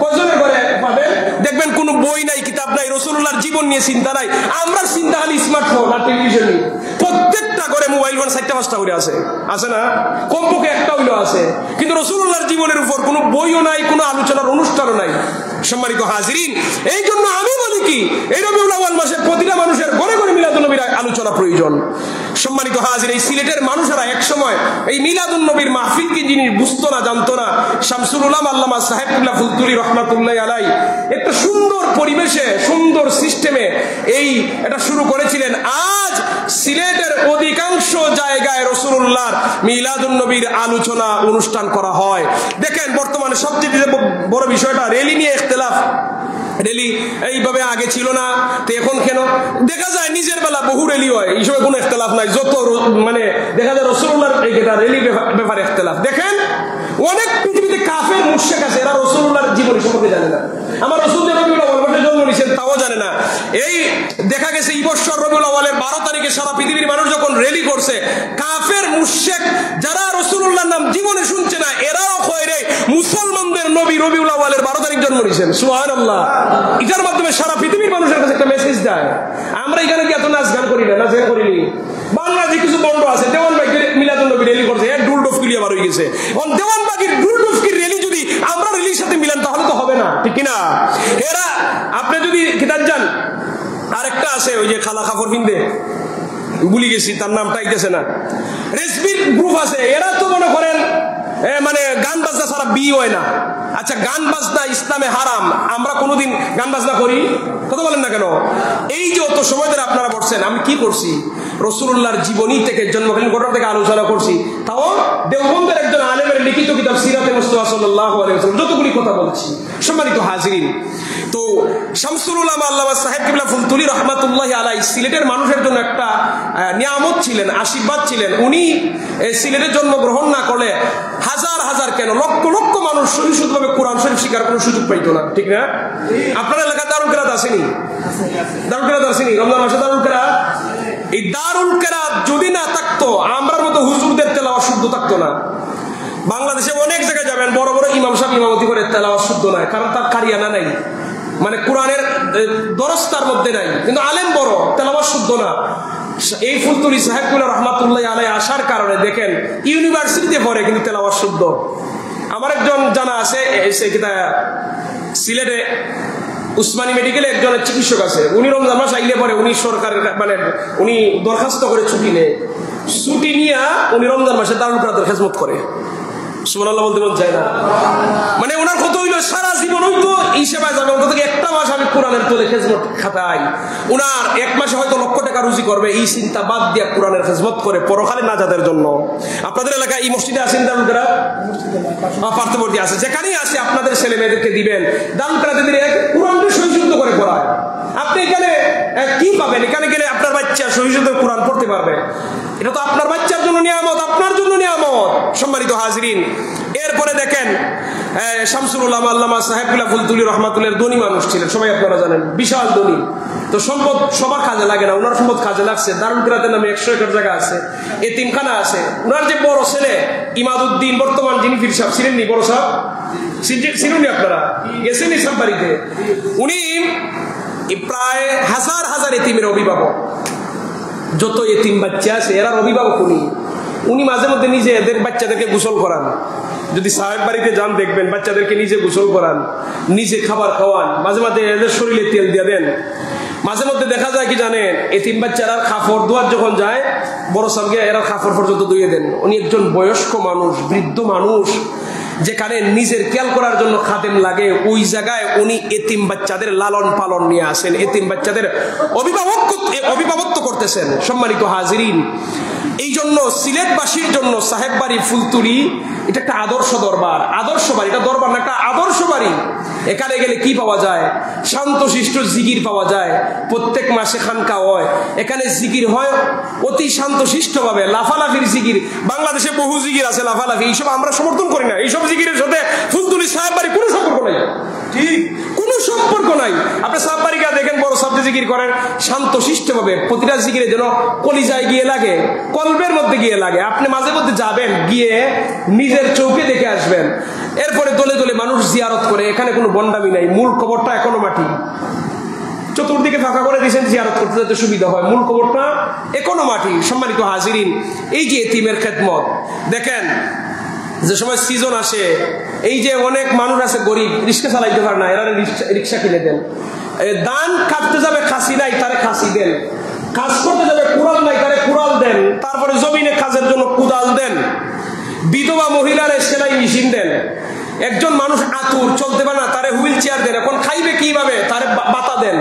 Speaker 1: কয়জনের ঘরে পাবেন? দেখবেন কোনো বই নাই, কিতাব নাই, রাসূলুল্লাহর জীবন নিয়ে চিন্তা নাই। আমরা চিন্তা খালি স্মার্টফোন আর টেলিভিশন নিয়ে। প্রত্যেকটা ঘরে মোবাইল ফোন 4টা-5টা করে আছে, আছে না? কমপক্ষে একটা হইলো আছে, কিন্তু রাসূলুল্লাহর জীবনের উপর কোনো বইও নাই, কোনো আলোচনার অনুষ্ঠানও নাই। সম্মানিত হাজিরিন, এই জন্য আমি বলি কি, এই রবিউল আউয়াল মাসে প্রতিটা মানুষের ঘরে ঘরে মিলাদুন নবীর আলোচনা প্রয়োজন। সম্মানিত হাজির, এই সিলেটের মানুষেরা এক সময় এই মিলাদুন নবীর মাহফিল কি জিনিস বুঝতো না, জানতো না। শামসুল উলামা আল্লামা সাহেবুল্লাহ ফুলতুলি রহমাতুল্লাহি আলাইহি একটা সুন্দর পরিবেশে, সুন্দর সিস্টেমে এটা শুরু করেছিলেন। আজ সিলেটের অধিকাংশ জায়গায় রাসূলুল্লাহর মিলাদুন নবীর আলোচনা অনুষ্ঠান করা হয়। দেখেন বর্তমানে সবচেয়ে বড় বিষয়টা র্যালি নিয়ে ইখতিলাফ। র্যালি এইভাবে আগে ছিল না, তো এখন কেন? দেখা যায় নিজের বেলা বহু র্যালি হয়, এই সময় কোনো ইখতিলাফ নাই। যত মানে দেখা যায় রাসূলুল্লাহর এই র্যালি ব্যাপারে ইখতিলাফ। দেখেন অনেক পৃথিবীতে কাফের মুশরিক আছে, এরা রাসূলুল্লাহর জীবনী সম্পর্কে জানে না। আমার রাসূল যে রবিউল আউয়াল মাসে জন্ম নিয়েছেন তাও জানে না। এই দেখা গেছে এই বছর রবিউল আউয়ালের 12 তারিখে সারা পৃথিবীর মানুষ যখন র্যালি করছে, কাফের মুশরিক যারা রাসূলুল্লাহর নাম জীবনে শুনছে না, এরাও কয় রে মুসলমানদের নবী রবিউল আউয়ালের 12 তারিখ জন্ম নিয়েছেন। সুবহানাল্লাহ। এটার মাধ্যমে সারা পৃথিবীর মানুষের কাছে একটা মেসেজ যায়। আমরা এখানে কি এত নাচ গান করি না? নাচ গান করিনি। বাংলাদেশে কিছু বন্ধ আছে, দেওয়ানবাগির মিলাদুন নবী র্যালি করছে, ডুল ডফকি আবার হয়ে গেছে। এখন দেওয়ানবাগির ডুল ডফকির র্যালি যদি আমরা র্যালির সাথে মিলান তাহলে তো হবে না, ঠিক কিনা? এরা আপনি যদি কিতাব যান, আরেকটা আছে ওই যে খালা কাপড় পিনতে, ভুলে গেছি তার নামটা আইতেছে না, রেসবির গ্রুপ আছে, এরা তো মনে করেন মানে গান বাজনা ছাড়া বিয়ে হয় না। আচ্ছা, গান বাজনা ইসলামে হারাম, আমরা কোনোদিন গান বাজনা করি? কথা বলেন না কেন? এই যে অত সময় ধরে আপনারা বলছেন, আমি কি করছি? রাসূলুল্লাহর জীবনী থেকে, জন্মকালীন ঘটনা থেকে আলোচনা করছি, তাও দেওবন্দের একজন আলেমের লিখিত কিতাব সিরাতে মুস্তাফা সাল্লাল্লাহু আলাইহি ওয়াসাল্লাম যতগুলি কথা বলছি। সম্মানিত হাজিরিন, তো শামসুল উলামা আল্লামা সাহেব কিবলা ফুলতুলি রহমাতুল্লাহি আলাইহি সিলেটের মানুষের জন্য একটা নিয়ামত ছিলেন, আশীর্বাদ ছিলেন। উনি সিলেটে জন্মগ্রহণ না করলে হাজার হাজার কেন লক্ষ লক্ষ মানুষ সহিষ্ণুভাবে কোরআন শরীফ শিখার কোনো সুযোগ পাইতো না, ঠিক না? আপনার এলাকায় দারুল কেরাত আসেনি? দারুল কেরাত আসেনি? রমজান মাসে দারুল কেরাত, এই দারুল কেরাত যদি না থাকতো, আমরার মতো হুজুরদের তেলাওয়াত শুদ্ধ থাকতো না। বাংলাদেশে অনেক জায়গায় যাবেন, বড় বড় ইমাম সাহেব ইমামতি করে তেলাওয়াত শুদ্ধ নয়, কারণ তার কারিয়ানা নাই, মানে কোরআনের দরস্তার মধ্যে নাই, কিন্তু আলেম বড়, তেলাওয়াত শুদ্ধ না। এই ফুলতুলি সাহেবুল্লাহ রহমাতুল্লাহি আলাইহি আসার কারণে দেখেন ইউনিভার্সিটিতে পড়ে কিন্তু তেলাওয়াত শুদ্ধ। আমার একজন জানা আছে সিলেটে উসমানী মেডিকেলে একজনের চিকিৎসক আছে, উনি রমজান মাস আইলে পরে উনি সরকারের মানে উনি দরখাস্ত করে ছুটি নেয়, ছুটি নিয়ে উনি রমজান মাসে দারুল কেরাতের খেদমত করে। সুবহানাল্লাহ বলতে মন চায় না? মানে ওনার কত হইলো, সারা জীবন হইতো এই সেবায় যাবে, অন্তত একটা মাস আমি কোরআনের তোলে খেদমত খাতাই। ওনার এক মাসে হয়তো লক্ষ টাকা রুজি করবে, এই চিন্তা বাদ দিয়ে কোরআনের খেদমত করে পরকালে নাজাতের জন্য। আপনাদের এলাকায় এই মসজিদে আছেন দারুল কেরাত? পার্শ্ববর্তী আছে, যেখানেই আসে আপনাদের ছেলে মেয়েদেরকে দিবেন দারুল কেরাতে দিলে কোরআনকে সহিশুদ্ধ করে পড়ায়। আপনি এখানে কি পাবেন? এখানে গেলে আপনার বাচ্চা সহিশুদ্ধ কোরআন পড়তে পারবে, এটা তো আপনার বাচ্চার জন্য নিয়ামত, আপনার জন্য নিয়ামত। সম্মানিত হাজিরিন, এরপরে দেখেন শামসুল উলামা আল্লামা সাহেবুল্লাহ ফুলতুলি রহমাতুল্লাহর ধনী মানুষ ছিলেন, সবাই আপনারা জানেন, বিশাল ধনী। তো সম্পদ সবার কাজে লাগে না, ওনার সম্পদ কাজে লাগছে। দারুল কেরাতের নামে 100 একর জায়গা আছে, এতিমখানা আছে। ওনার যে বড় ছেলে ইমাদউদ্দিন, বর্তমান যিনি পীর সাহেব ছিলেন, বড় সাহেব ছিলেন, আপনারা গেছেন এই সব বাড়িতে, উনি প্রায় হাজার হাজার এতিমের অভিভাবক। যত এতিম বাচ্চা আছে এরার অভিভাবক উনি। উনি মাঝে মধ্যে নিজে এদের বাচ্চাদেরকে গোসল করান, যদি সাহেব বাড়িতে যান দেখবেন বাচ্চাদেরকে নিজে গোসল করান, নিজে খাবার খাওয়ান, মাঝে মাঝে এদের শরীরে তেল দিয়ে দেন। মাঝে মধ্যে দেখা যায় কি জানেন, এতিম বাচ্চারা কাপড় ধোয়ার যখন যায় বড় সাহেবকে এরা কাপড় পর্যন্ত ধুয়ে দেন। উনি একজন বয়স্ক মানুষ, বৃদ্ধ মানুষ, যেখানে নিজের খেয়াল করার জন্য খাদেম লাগে, ওই জায়গায় উনি এতিম বাচ্চাদের লালন পালন নিয়ে আসেন, এতিম বাচ্চাদের অভিভাবকত্ব করতেছেন। সম্মানিত হাজিরিন, এই জন্য সিলেটবাসীর জন্য সাহেব বাড়ি ফুলতুলি এটা একটা আদর্শ দরবার, আদর্শ বাড়ি। এটা দরবার না, একটা আদর্শ বাড়ি। এখানে গেলে কি পাওয়া যায়? শান্তশিষ্ট জিকির পাওয়া যায়। প্রত্যেক মাসে খানকা হয়, এখানে জিকির হয় অতি শান্তশিষ্ট ভাবে, লাফালাফির জিকির। বাংলাদেশে বহু জিকির আছে লাফালাফি, এইসব আমরা সমর্থন করি না। এইসব জিকিরের সাথে ফুলতুলি সাহেব বাড়ি কোনো সম্পর্ক নাই, ঠিক কোনো সম্পর্ক নাই। আপনি সাহেব বাড়ি গিয়ে দেখেন, বড় শব্দে জিকির করেন শান্তশিষ্ট ভাবে, প্রতিটা জিকিরে যেন কলিজায় গিয়ে লাগে, কলবের মধ্যে গিয়ে লাগে। আপনি মাঝে মধ্যে যাবেন, গিয়ে নিজের চোখে দেখে আসবেন। এরপরে দলে দলে মানুষ জিয়ারত করে, এখানে কোনো বন্ডামি নাই। মূল কবরটা এখনো মাটি, চতুর্দিকে ফাঁকা করে দিয়েছেন জিয়ারত করতে যাতে সুবিধা হয়, মূল কবরটা এখনো মাটি। সম্মানিত হাজিরিন, এই যে এতিমের খেদমত দেখেন, যে সময় সিজন আসে, এই যে অনেক মানুষ আছে গরিব, রিক্সা চালাইতে পারে না, এরা রিক্সা কিনে দেন। ধান কাটতে যাবে খাসি নাই, তারে খাসি দেন। কাজ করতে যাবে কুড়াল নাই, তারে কুড়াল দেন। তারপরে জমিনে কাজের জন্য কুদাল দেন। বিধবা মহিলারে সেলাই মেশিন দেন। একজন মানুষ আতুর, চলতে পারে না, তারে হুইল চেয়ার দেন। এখন খাইবে কিভাবে, তারে বাতা দেন।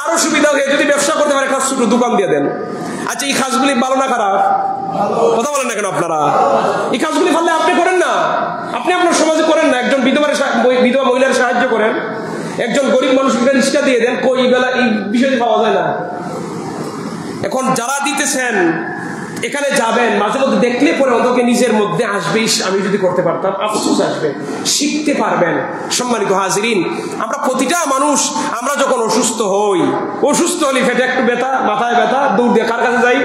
Speaker 1: আরো সুবিধা হয়ে যদি ব্যবসা করতে পারে, একটা ছোট দোকান দিয়ে দেন। আচ্ছা, এই কাজগুলি ভালো না খারাপ? কথা বলেন না কেন আপনারা? এই কাজগুলি পারলে আপনি করেন না, আপনি আপনার সমাজে করেন না। একজন বিধবা মহিলার সাহায্য করেন, একজন গরিব মানুষকে রিক্সা দিয়ে দেন। কই বেলা এই বিষয়টি পাওয়া যায় না। এখন যারা দিতেছেন, এখানে যাবেন, মাঝে মধ্যে দেখলে পরে অন্তকে নিজের মধ্যে আসবে, আমি যদি করতে পারতাম, আফসোস আসবে, শিখতে পারবেন। সম্মানিত হাজিরিন, আমরা প্রতিটা মানুষ, আমরা যখন অসুস্থ হই, অসুস্থ হলে পেটে একটু ব্যথা, মাথায় ব্যথা, দৌড় দিয়ে কার কাছে যাই?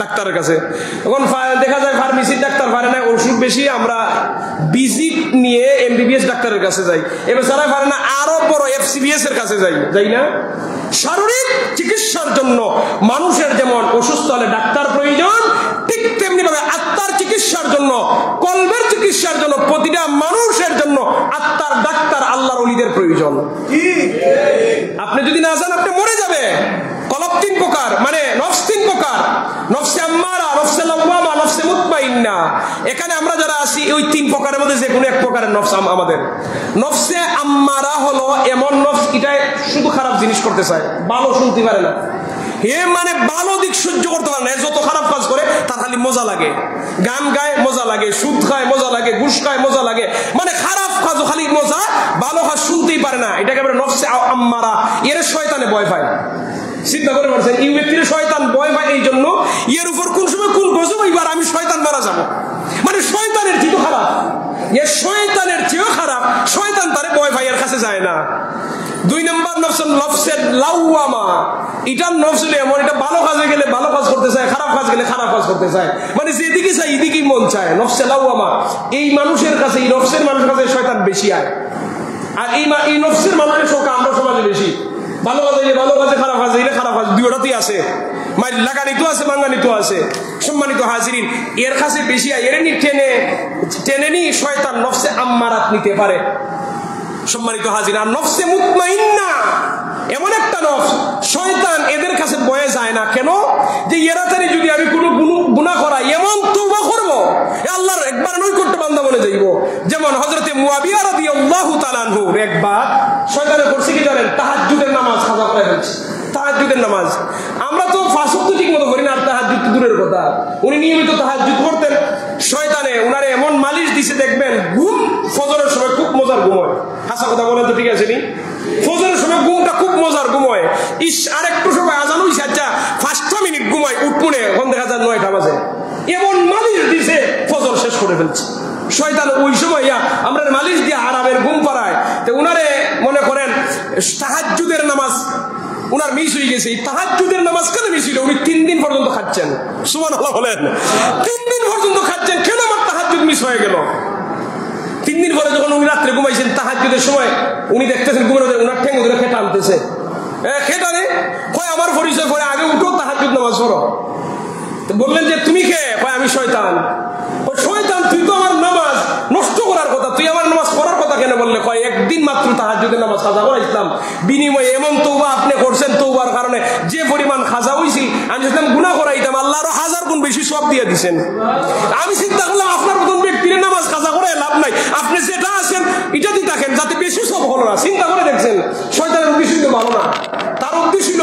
Speaker 1: ডাক্তারের কাছে। এখন দেখা যায় ফার্মেসির ডাক্তার পারে না, ওষুধ বেশি, আমরা ভিজিট নিয়ে এমবিবিএস ডাক্তারের কাছে যাই। এবার যারা পারে না, আরো বড় এফসিবিএস এর কাছে যাই না? শারীরিক চিকিৎসার জন্য মানুষের যেমন অসুস্থ হলে ডাক্তার প্রয়োজন, ঠিক তেমনি ভাবে আত্মার চিকিৎসার জন্য, কলবের চিকিৎসার জন্য প্রতিটা মানুষের জন্য আত্মার ডাক্তার, আল্লাহর ওলিদের প্রয়োজন। আপনি যদি না যান, আপনি মরে যাবে। কলব তিন প্রকার, মানে নফস তিন প্রকার, নফসে আম্মারা, নফসে লাওয়ামা, নফসে মুতমাইন্না। এখানে আমরা যারা আছি, ওই তিন প্রকারের মধ্যে যে কোনো এক প্রকারের নফস আমাদের। নফসে আম্মারা হলো এমন নফস, এটাই শুধু খারাপ জিনিস করতে চায়, ভালো শুনতে পারে না। হে মানে ভালো দিক সহ্য করতে পারে না, যত খারাপ কাজ করে তার খালি মজা লাগে। গান গায় মজা লাগে, সুদ খায় মজা লাগে, ঘুষ খায় মজা লাগে, মানে খারাপ কাজও খালি মজা, ভালো কাজ শুনতেই পারে না। এটাকে আমরা নফসে আম্মারা, এর শয়তানে ভয় পায়। চিন্তা করে পারছেন, এই ব্যক্তির শয়তান ভয় পায় এই জন্য, এর উপর কোন সময় কোন গজব এবার আমি শয়তান মারা যাবো, মানে শয়তানের চেয়েও খারাপ, এর শয়তানের চেয়েও খারাপ, শয়তান তারে ভয় পায়, এর কাছে যায় না। দুই নম্বর নফসে লাওয়ামা, এটা নফস এমন, এটা ভালো কাজে গেলে ভালো কাজ করতে চায়, খারাপ কাজ গেলে খারাপ কাজ করতে চায়, মানে যেদিকে চাই এদিকেই মন চায়। নফসে লাওয়ামা, এই মানুষের কাছে, এই নফসের মানুষের কাছে শয়তান বেশি আয়। আর এই নফসের মানুষের সংখ্যা আমরা সমাজে বেশি। ভালো কাজ হইলে ভালো কাজে, খারাপ কাজ হইলে খারাপ কাজ, দুইটাতেই আছে, মাইল লাগানিত আছে, মাঙ্গানিত আছে। সম্মানিত হাজিরিন, এর কাছে বেশি আয়, এর টেনে নি শয়তান নফসে আম্মারাত নিতে পারে। সম্মানিত হাজির, আর নফসে মুতমাইন্না এমন একটা নফস, শয়তান এদের কাছে বয়ে যায় না। কেন? যে এরা তারে যদি আমি কোনো গুনাহ করাই, এমন তওবা করব, আল্লাহর একবার নৈকট্য বান্দা বলে যাইব। যেমন হযরতে মুয়াবিয়া রাদিয়াল্লাহু তাআলা আনহু একবার শয়তানে করছে কি জানেন? তাহাজ্জুদের নামাজ কাজা করে ফেলছে। তাহাজ্জুদের নামাজ আমরা তো পাঁচ ওয়াক্ত ঠিক মতো করি না, আর তাহাজ্জুদ দূরের কথা। উনি নিয়মিত তাহাজ্জুদ করতেন। শয়তানে উনারে এমন মালিশ দিছে, দেখবেন ঘুম ফজরের সময় খুব মজার ঘুম হয়। হাসা কথা বলেন তো, ঠিক আছে নি? ফজরের সময় ঘুমটা খুব মজার ঘুম হয়। আর একটু সময় আজান হইছে, আচ্ছা 5 মিনিট ঘুমায়, উঠপুনে এখন দেখা যায় 9টা বাজে। এমন মালিশ দিছে, ফজর শেষ করে ফেলছে শয়তান। ওই সময় আমরা মালিশ দিয়ে আরামের ঘুম পাড়ায়, তো উনারে মনে করেন তাহাজ্জুদের নামাজ উনার মিস হয়ে গেছে। এই তাহাজ্জুদের নামাজ কেন মিস হইল? উনি 3 দিন পর্যন্ত খাচ্ছেন। সুবহানাল্লাহ বলেন, 3 দিন পর্যন্ত খাচ্ছেন। কেন আমার তাহাজ্জুদ মিস হয়ে গেল? 3 দিন পরে যখন উনি রাত্রে ঘুমাইছেন, তাহাজ্জুদের সময় উনি দেখতেছেন ঘুমের উনার ঠেঙ্গু ধরে খেটা আনতেছে। খেটানে কয় আমার পরিচয় করে, আগে উঠো তাহাজ্জুদ নামাজ পড়ো। বললেন যে তুমি কে? কয় আমি শয়তান। শয়তান, তুই তো আমার নামাজ নষ্ট কেন বললে কয় একদিন মাত্র তাহাজ্জুদের নামাজ কাজা করাইছিলাম, বিনিময়ে এমন তওবা আপনি করছেন, তওবার কারণে যে পরিমাণ খাজা হইছিল আমি যখন গুনাহ করাইতাম আল্লাহ আরো 1000 গুণ বেশি সওয়াব দিয়ে দিবেন। আমি চিন্তা করলাম আপনার মতন ব্যক্তির নামাজ কাজা করে লাভ নাই, আপনি যেটা আছেন এটা দিয়ে দেখেন যাতে বেশি সওয়াব হলো না। চিন্তা করে দেখছেন শয়তানের উদ্দেশ্য তো ভালো না, তার উদ্দেশ্য ছিল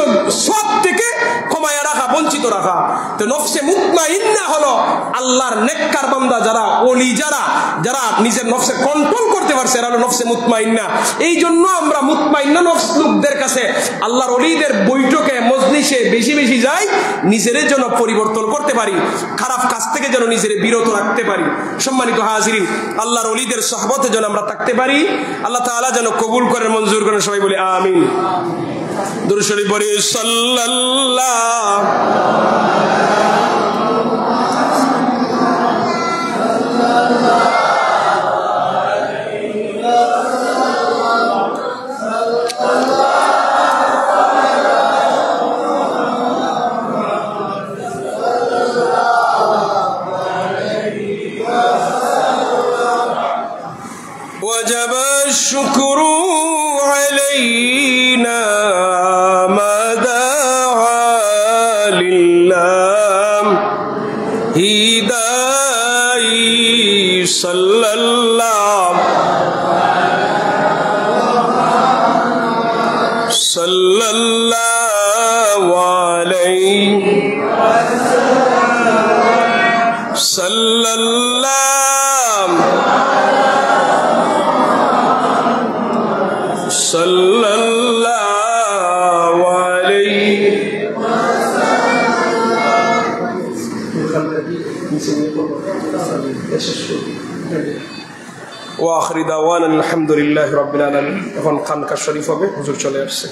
Speaker 1: সব থেকে কমায়া রাখা, বঞ্চিত রাখা। তো নফসে মুতমাইন্না হলো আল্লাহর নেককার বান্দা যারা, ওলি যারা, যারা নিজের নফসে কন্ট্রোল করতে পারছে এরা হলো নফসে মুতমাইন্না। এই জন্য আমরা মুতমাইন্না নফস লোকদের কাছে, আল্লাহর ওলিদের বৈঠকে মজলিসে বেশি বেশি যাই, নিজের জন্য পরিবর্তন করতে পারি, খারাপ কাজ থেকে যেন নিজের বিরত রাখতে পারি। সম্মানিত হাজিরিন, আল্লাহর ওলিদের সুহবতে যেন আমরা থাকতে পারি, আল্লাহ তাআলা যেন কবুল করেন, মঞ্জুর করেন। সবাই বলি আমিন। দুরূদ শরীফ পড়ি وجب الشكر علينا ما دعا لله هداي صلى الله صلى الله عليه صلى الله صلى الله عليه وآخر دعوانا الحمد لله رب العالمين। এখন খানকা শরীফ হবে, হুজুর চলে আসছে।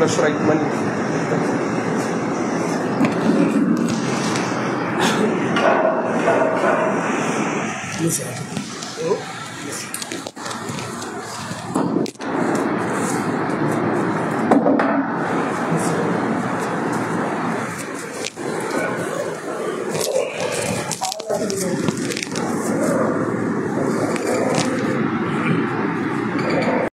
Speaker 1: That's right, money.